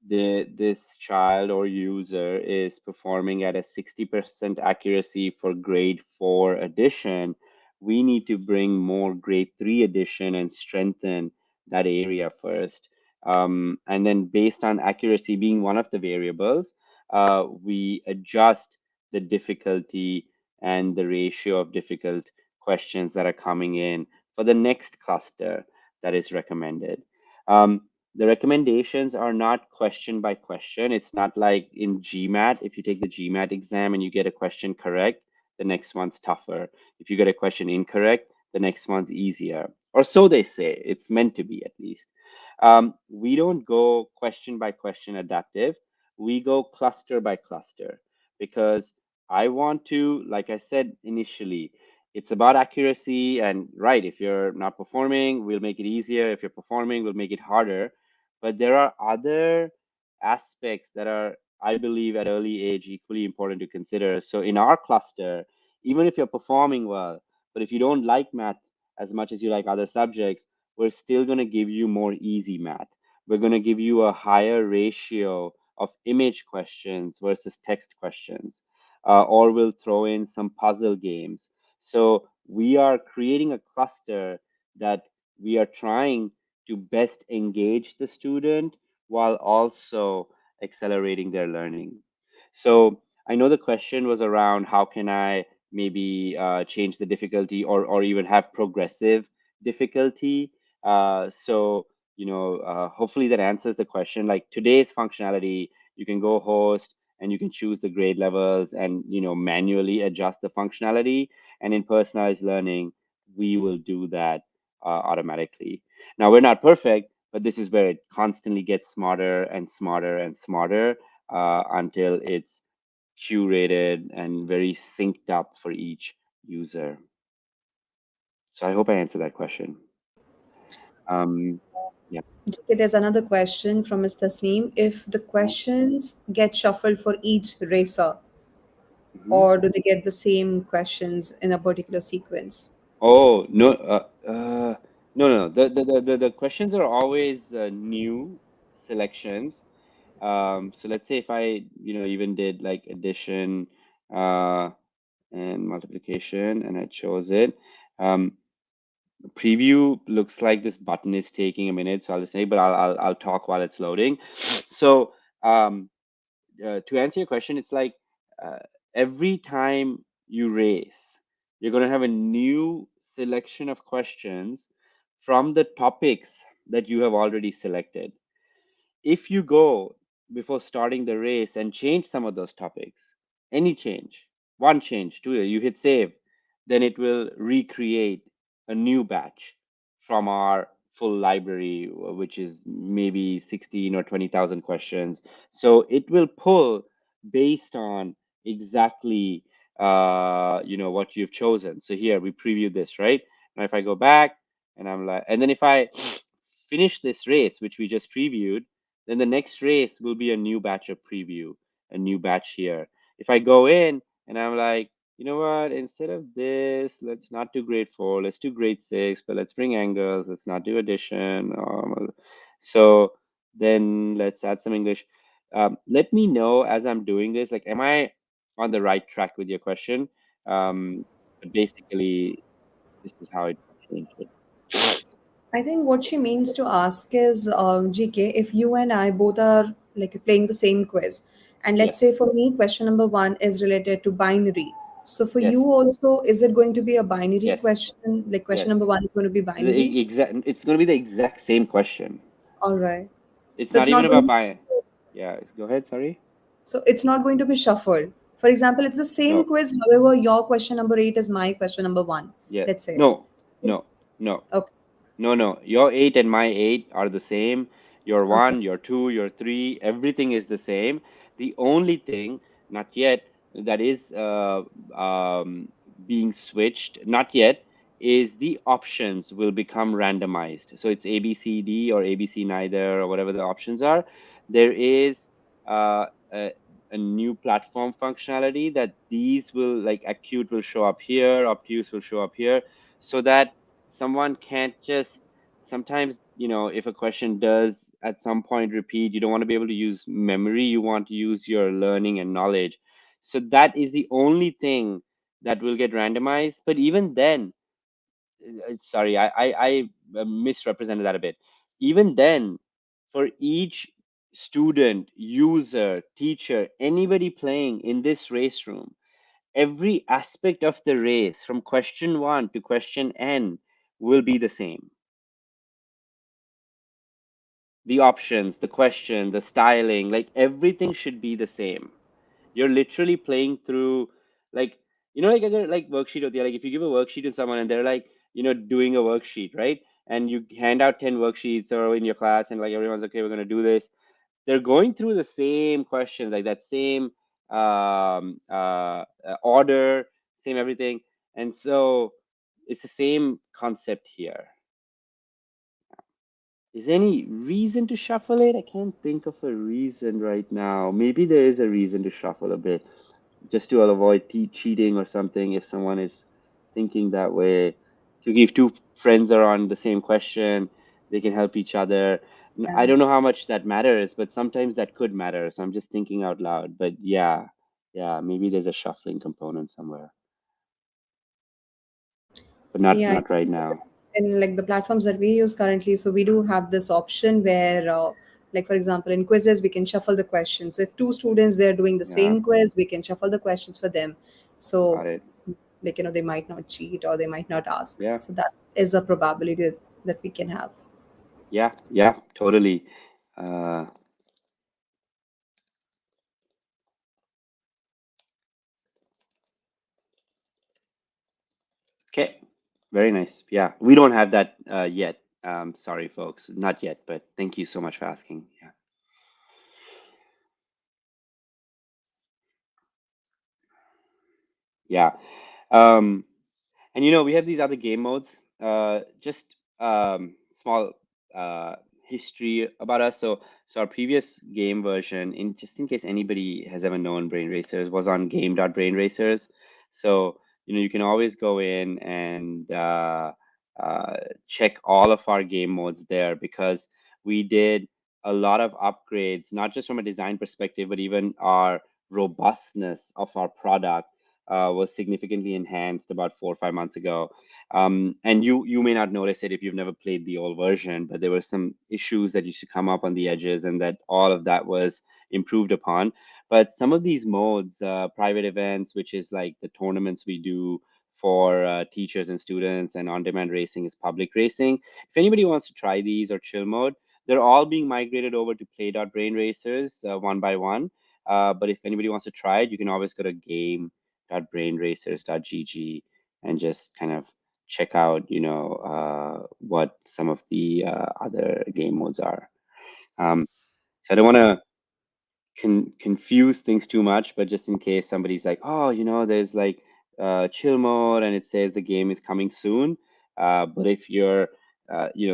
this child or user is performing at a 60% accuracy for grade 4 addition. We need to bring more grade 3 addition and strengthen that area first. And then based on accuracy being one of the variables, we adjust the difficulty and the ratio of difficult questions that are coming in for the next cluster that is recommended. Um, the recommendations are not question by question. It's not like in GMAT. If you take the GMAT exam and you get a question correct, the next one's tougher. If you get a question incorrect, the next one's easier. Or so they say. It's meant to be, at least. We don't go question by question adaptive. We go cluster by cluster because I want to, like I said initially, it's about accuracy. And right, if you're not performing, we'll make it easier. If you're performing, we'll make it harder. But there are other aspects that are, I believe, at early age equally important to consider. So in our cluster, even if you're performing well, but if you don't like math as much as you like other subjects, we're still going to give you more easy math. We're going to give you a higher ratio of image questions versus text questions, or we'll throw in some puzzle games. So we are creating a cluster that we are trying to best engage the student while also accelerating their learning. So I know the question was around how can I maybe change the difficulty, or even have progressive difficulty. Hopefully that answers the question. Like today's functionality, you can go host and you can choose the grade levels and manually adjust the functionality. And in personalized learning, we will do that automatically. Now we're not perfect, but this is where it constantly gets smarter and smarter and smarter until it's curated and very synced up for each user. So I hope I answered that question. Um, yeah. Okay, there's another question from Mr. Sneem. If the questions get shuffled for each racer, Mm-hmm. or do they get the same questions in a particular sequence? Oh, no, no, no. The questions are always new selections. So let's say if I, even did like addition uh, and multiplication and I chose it. Preview looks like this button is taking a minute, so I'll just say, but I'll talk while it's loading. So um, to answer your question, it's like uh, every time you race, you're going to have a new selection of questions from the topics that you have already selected. If you go before starting the race and change some of those topics, any change, one change, two, you hit save, then it will recreate a new batch from our full library, which is maybe 16 or 20,000 questions. So it will pull based on exactly what you've chosen. So here we preview this, right? Now if I go back and I'm like, and then if I finish this race, which we just previewed, then the next race will be a new batch of preview, a new batch here. If I go in and I'm like, you know what, instead of this, let's not do grade 4, let's do grade 6, but let's bring angles, let's not do addition. So then let's add some English. Let me know as I'm doing this, like, am I on the right track with your question? But basically, this is how it changed it. I think what she means to ask is, GK, if you and I both are like playing the same quiz, and let's say Yes, for me, question number one is related to binary. So for you yes, also, is it going to be a binary yes, question? Like question number yes. one is going to be binary? Exact, it's going to be the exact same question. All right. It's So not it's even not about going. buying. Yeah, go ahead, sorry. So it's not going to be shuffled. For example, it's the same No, quiz. However, your question number eight is my question number one. yeah, Let's say. no, no, no. Okay. No, no. Your 8 and my 8 are the same. Your Okay. 1, your 2, your 3, everything is the same. The only thing, not yet, that is being switched, not yet, is the options will become randomized. So it's A, B, C, D or A, B, C, neither, or whatever the options are. There is uh, a, a new platform functionality that these will, like acute will show up here, obtuse will show up here, so that someone can't just sometimes, if a question does at some point repeat, you don't want to be able to use memory, you want to use your learning and knowledge. So that is the only thing that will get randomized. But even then, sorry, I misrepresented that a bit. Even then, for each student, user, teacher, anybody playing in this race room, every aspect of the race from question 1 to question n will be the same. The options, the question, the styling, like everything should be the same. You're literally playing through, like, like other like worksheet or the like, if you give a worksheet to someone and they're like, doing a worksheet, right? And you hand out 10 worksheets or in your class and like everyone's okay, we're gonna do this. They're going through the same questions, like that same order, same everything. And so it's the same concept here. Is there any reason to shuffle it? I can't think of a reason right now. Maybe there is a reason to shuffle a bit, just to avoid cheating or something if someone is thinking that way. If two friends are on the same question, they can help each other. I Yeah. don't know how much that matters, but sometimes that could matter. So I'm just thinking out loud. But yeah, yeah, maybe there's a shuffling component somewhere, but not Yeah, not right now. in like the platforms that we use currently, so we do have this option where, like for example, in quizzes we can shuffle the questions. So if two students they're doing the Yeah, same quiz, we can shuffle the questions for them. So, got it. like they might not cheat or they might not ask. Yeah, So that is a probability that we can have. yeah, yeah, totally. Uh, okay, very nice. Yeah, we don't have that yet. Sorry, folks, not yet, but thank you so much for asking. Yeah. Yeah. Um, And we have these other game modes. Just small uh, history about us. So our previous game version, in just in case anybody has ever known Brain Racers, was on game.brain racers. So you can always go in and uh, check all of our game modes there because we did a lot of upgrades, not just from a design perspective, but even our robustness of our product was significantly enhanced about 4 or 5 months ago. And you may not notice it if you've never played the old version, but there were some issues that used to come up on the edges, and that all of that was improved upon. But some of these modes, private events, which is like the tournaments we do for teachers and students, and on-demand racing is public racing. If anybody wants to try these or chill mode, they're all being migrated over to play.brain racers one by one. But if anybody wants to try it, you can always go to game.brainracers.gg and just kind of check out, what some of the other game modes are. Um, so I don't want to confuse things too much, but just in case somebody's like, oh, there's like chill mode and it says the game is coming soon. But if you're,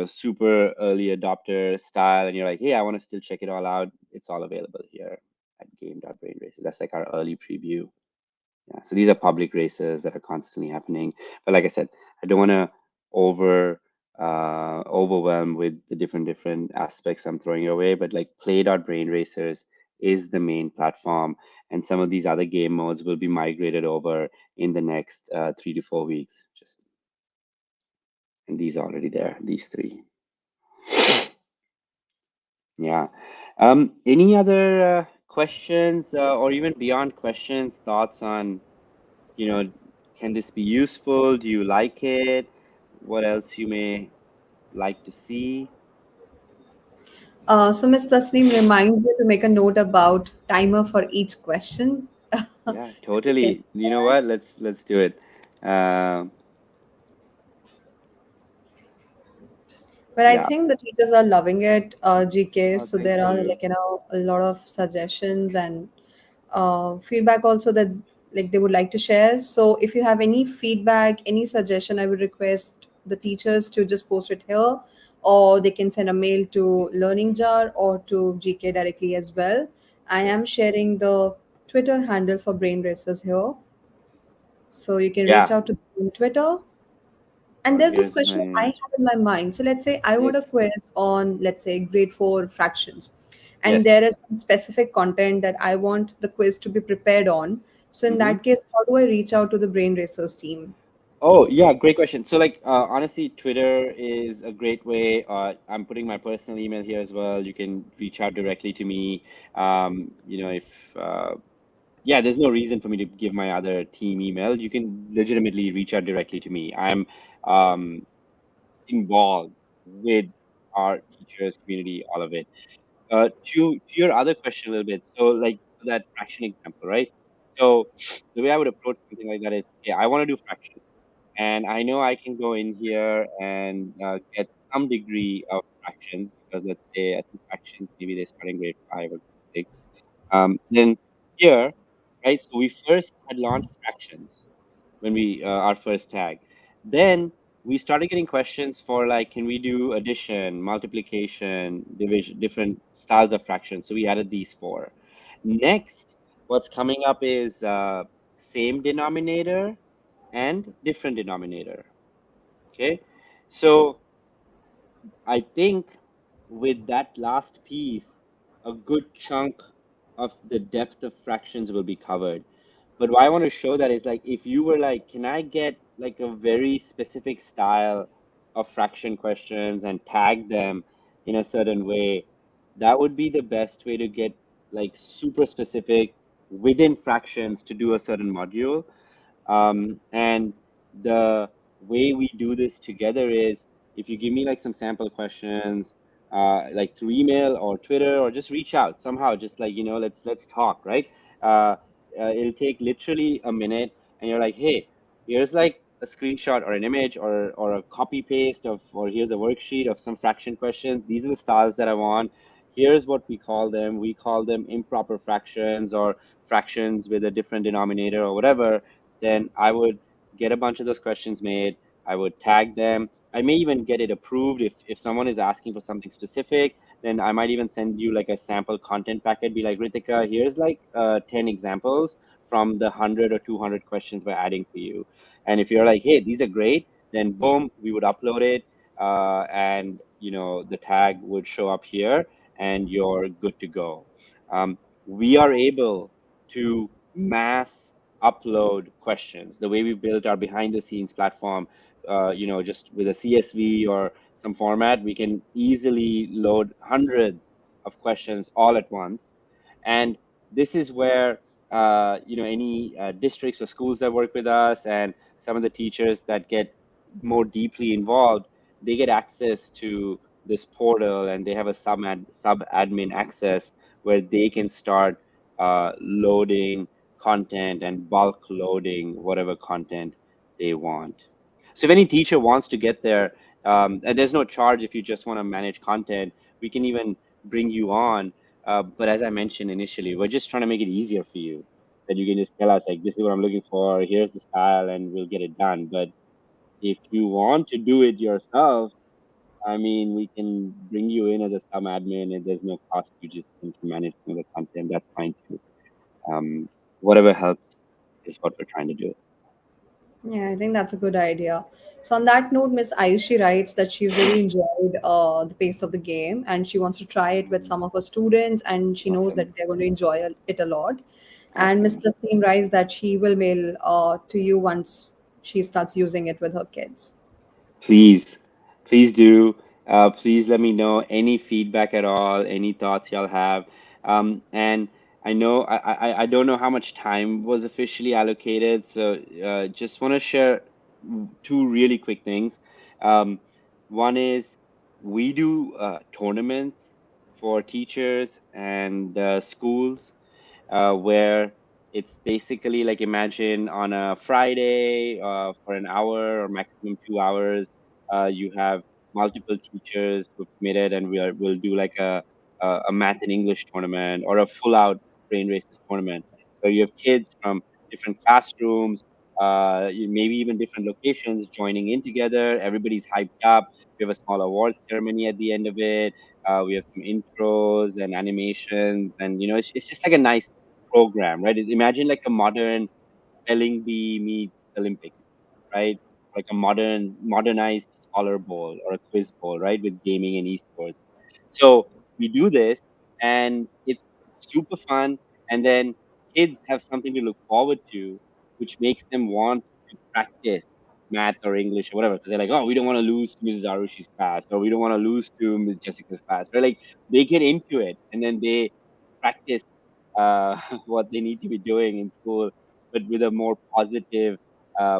super early adopter style and you're like, hey, I want to still check it all out, it's all available here at game.brainraces. That's like our early preview. Yeah, so these are public races that are constantly happening. But like I said, I don't want to overwhelm with the different aspects I'm throwing your way. But like Play.Brain Racers is the main platform, and some of these other game modes will be migrated over in the next 3 to 4 weeks. Just and these are already there. These three. Yeah. Any other questions or even beyond questions, thoughts on you know, can this be useful? Do you like it? What else you may like to see? So Ms. Tasneem reminds you to make a note about timer for each question. Yeah, If you can totally. do You know that. what? Let's do it. Um, But I yeah. think the teachers are loving it, GK. Oh, So thank there are you. like a lot of suggestions and feedback also that like they would like to share. So if you have any feedback, any suggestion, I would request the teachers to just post it here, or they can send a mail to Learning Jar or to GK directly as well. I Sure. am sharing the Twitter handle for Brain Racers here, so you can reach Yeah. out to them on Twitter. And Oh, there's this here's question I my have in my mind. So let's say I want a yes. quiz on, let's say, grade four fractions, and Yes. there is some specific content that I want the quiz to be prepared on. So in Mm-hmm. that case, how do I reach out to the Brain Racers team? Oh, yeah, great question. So, like, honestly, Twitter is a great way. I'm putting my personal email here as well. You can reach out directly to me. If yeah, there's no reason for me to give my other team email. You can legitimately reach out directly to me. I'm um, involved with our teachers, community, all of it. To your other question a little bit, so like that fraction example, right? So the way I would approach something like that is, okay, I want to do fractions, and I know I can go in here and get some degree of fractions because let's say I think fractions maybe they start in grade 5 or grade 6. Then here, right? So we first had launched fractions when we our first tag. Then we started getting questions for like, can we do addition, multiplication, division, different styles of fractions. So we added these four. Next, what's coming up is same denominator and different denominator. Okay, so I think with that last piece, a good chunk of the depth of fractions will be covered. But why I want to show that is like if you were like, can I get like a very specific style of fraction questions and tag them in a certain way, that would be the best way to get like super specific within fractions to do a certain module. And the way we do this together is if you give me like some sample questions, like through email or Twitter, or just reach out somehow, just like, let's talk, right? Uh, it'll take literally a minute, and you're like, hey, here's like a screenshot or an image or a copy paste of, or here's a worksheet of some fraction questions. These are the styles that I want. Here's what we call them. We call them improper fractions or fractions with a different denominator or whatever. Then I would get a bunch of those questions made. I would tag them. I may even get it approved if someone is asking for something specific. Then I might even send you like a sample content packet. Be like, Ritika, here's like 10 examples from the 100 or 200 questions we're adding for you. And if you're like, hey, these are great, then boom, we would upload it, and the tag would show up here, and you're good to go. Um, we are able to mass upload questions. The way we built our behind the scenes platform, just with a CSV or some format, we can easily load hundreds of questions all at once. And this is where any districts or schools that work with us and some of the teachers that get more deeply involved, they get access to this portal, and they have a sub admin access where they can start loading content and bulk loading whatever content they want. So if any teacher wants to get there, and there's no charge if you just want to manage content, we can even bring you on. But as I mentioned initially, we're just trying to make it easier for you, that you can just tell us like, this is what I'm looking for, here's the style, and we'll get it done. But if you want to do it yourself, I mean, we can bring you in as a sub admin, and there's no cost. You just need to manage some of the content. That's fine too. Whatever helps is what we're trying to do. Yeah, I think that's a good idea. So on that note, Miss Ayushi writes that she's really enjoyed the pace of the game and she wants to try it with some of her students and she knows Awesome. that they're going to enjoy it a lot. And Awesome. Mr. Seem writes that she will mail to you once she starts using it with her kids. Please, please do. Please let me know any feedback at all, any thoughts y'all have. And I know I don't know how much time was officially allocated, so just want to share two really quick things. Um, One is we do tournaments for teachers and schools, where it's basically like, imagine on a Friday for an hour or maximum 2 hours, you have multiple teachers who've committed, and we'll do like a math and English tournament or a full out brain races tournament where you have kids from different classrooms, maybe even different locations joining in together. Everybody's hyped up. We have a small award ceremony at the end of it. We have some intros and animations, and it's just like a nice program, right? Imagine like a modern spelling bee meets Olympics, right? Like a modernized scholar bowl or a quiz bowl, right? With gaming and esports. So we do this, and it's super fun. And then kids have something to look forward to, which makes them want to practice math or English or whatever. Because they're like, oh, we don't want to lose to Mrs. Arushi's class, or we don't want to lose to Miss Jessica's class. Right? Like they get into it, and then they practice what they need to be doing in school, but with a more positive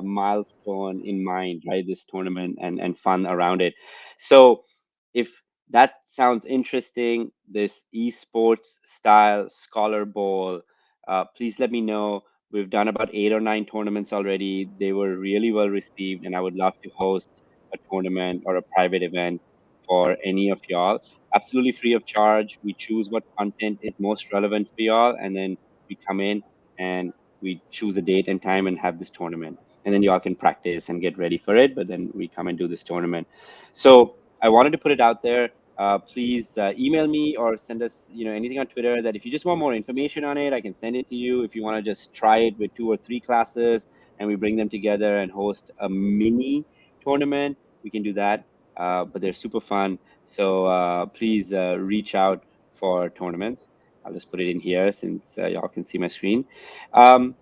milestone in mind, right? This tournament and fun around it. So if that sounds interesting, this esports style scholar bowl, please let me know. We've done about 8 or 9 tournaments already. They were really well received, and I would love to host a tournament or a private event for any of y'all. Absolutely free of charge. We choose what content is most relevant for y'all, and then we come in and we choose a date and time and have this tournament. And then y'all can practice and get ready for it. But then we come and do this tournament. So I wanted to put it out there. Please email me or send us, anything on Twitter, that if you just want more information on it, I can send it to you. If you want to just try it with 2 or 3 classes and we bring them together and host a mini tournament, we can do that. But they're super fun. So please reach out for tournaments. I'll just put it in here since y'all can see my screen. Um,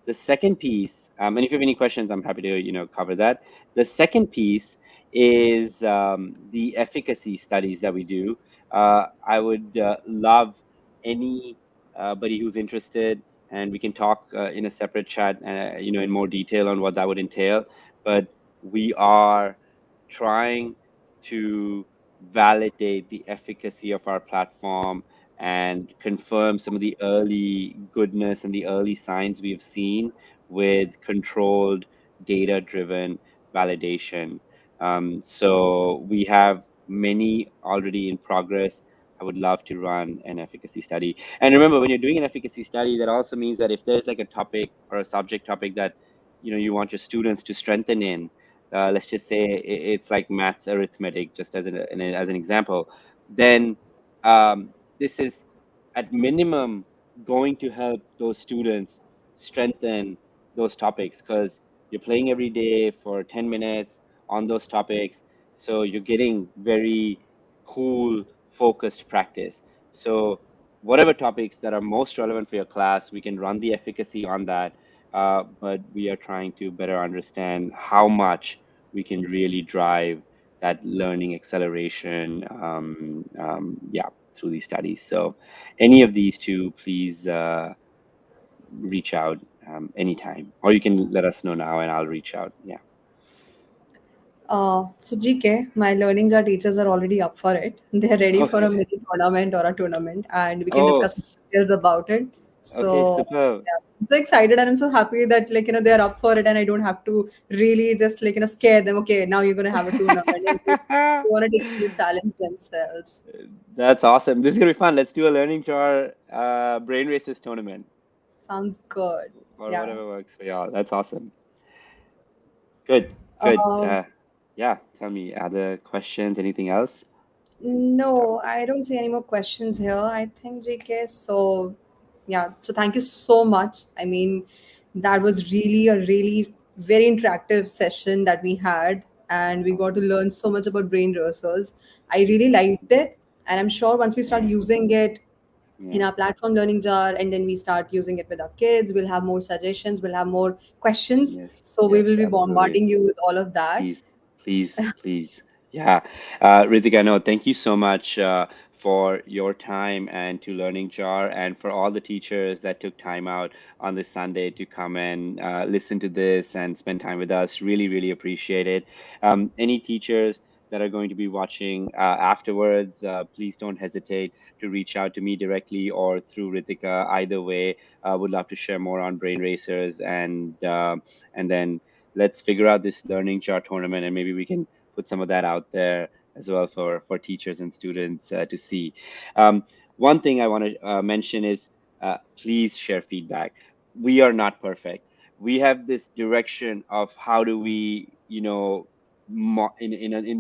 the second piece, and if you have any questions, I'm happy to cover that. The second piece is the efficacy studies that we do. I would love anybody who's interested, and we can talk in a separate chat, in more detail on what that would entail. But we are trying to validate the efficacy of our platform and confirm some of the early goodness and the early signs we've seen with controlled data-driven validation. So we have many already in progress. I would love to run an efficacy study. And remember, when you're doing an efficacy study, that also means that if there's like a topic or a subject topic that you want your students to strengthen in, let's just say it's like maths, arithmetic, just as an example, then this is at minimum going to help those students strengthen those topics because you're playing every day for 10 minutes on those topics. So you're getting very cool, focused practice. So whatever topics that are most relevant for your class, we can run the efficacy on that. But we are trying to better understand how much we can really drive that learning acceleration, yeah, through these studies. So any of these two, please reach out anytime, or you can let us know now and I'll reach out. Yeah. So GK, my learning jar teachers are already up for it. They're ready for a Okay. mini tournament or a tournament, and we can Oh, discuss details about it. okay, So super. yeah, I'm so excited and I'm so happy that they're up for it, and I don't have to really just scare them. Okay, now you're gonna have a tournament. And they want to take it to challenge themselves. That's awesome. This is gonna be fun. Let's do a learning tour brain races tournament Sounds good. or Yeah. whatever works for y'all. That's awesome. Good, good. Um, Yeah, tell me, other questions, anything else? Start. No, I don't see any more questions here. I think JK. So, yeah. So, thank you so much. I mean, that was really a really very interactive session that we had, and we got to Awesome. learn so much about brain rehearsals. I really liked it, and I'm sure once we start using it in Yeah. our platform learning jar, and then we start using it with our kids, we'll have more suggestions, we'll have more questions. Yes, So, we will yes, be absolutely. bombarding you with all of that. Please, please, please. Yeah. Ritika, no, thank you so much for your time and to Learning Jar and for all the teachers that took time out on this Sunday to come and listen to this and spend time with us. Really, really appreciate it. Any teachers that are going to be watching afterwards, please don't hesitate to reach out to me directly or through Ritika. Either way, would love to share more on brain racers and then let's figure out this learning chart tournament and maybe we can put some of that out there as well for teachers and students to see. um, One thing I want to mention is please share feedback. We are not perfect. We have this direction of how do we in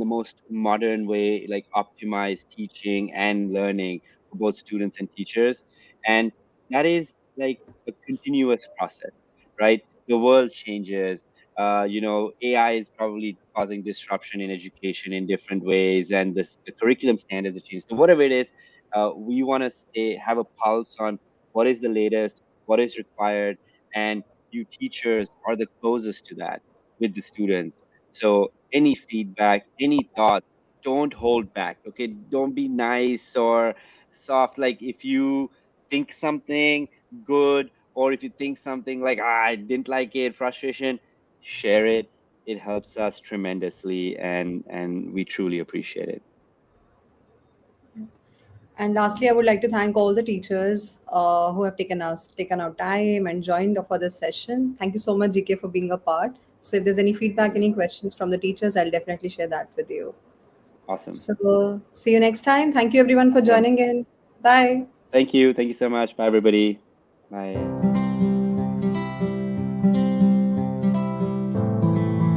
the most modern way like optimize teaching and learning for both students and teachers, and that is like a continuous process, right? The world changes. AI is probably causing disruption in education in different ways, and the curriculum standards have changed. So whatever it is, we want to have a pulse on what is the latest, what is required, and you teachers are the closest to that with the students. So any feedback, any thoughts, don't hold back. Okay, don't be nice or soft. Like if you think something good, or if you think something like I didn't like it, frustration, share it. It helps us tremendously, and we truly appreciate it. And lastly, I would like to thank all the teachers who have taken out time and joined for this session. Thank you so much, GK, for being a part. So if there's any feedback, any questions from the teachers, I'll definitely share that with you. Awesome. So see you next time. Thank you everyone for Awesome. joining in. Bye. Thank you. Thank you so much. Bye, everybody. Bye.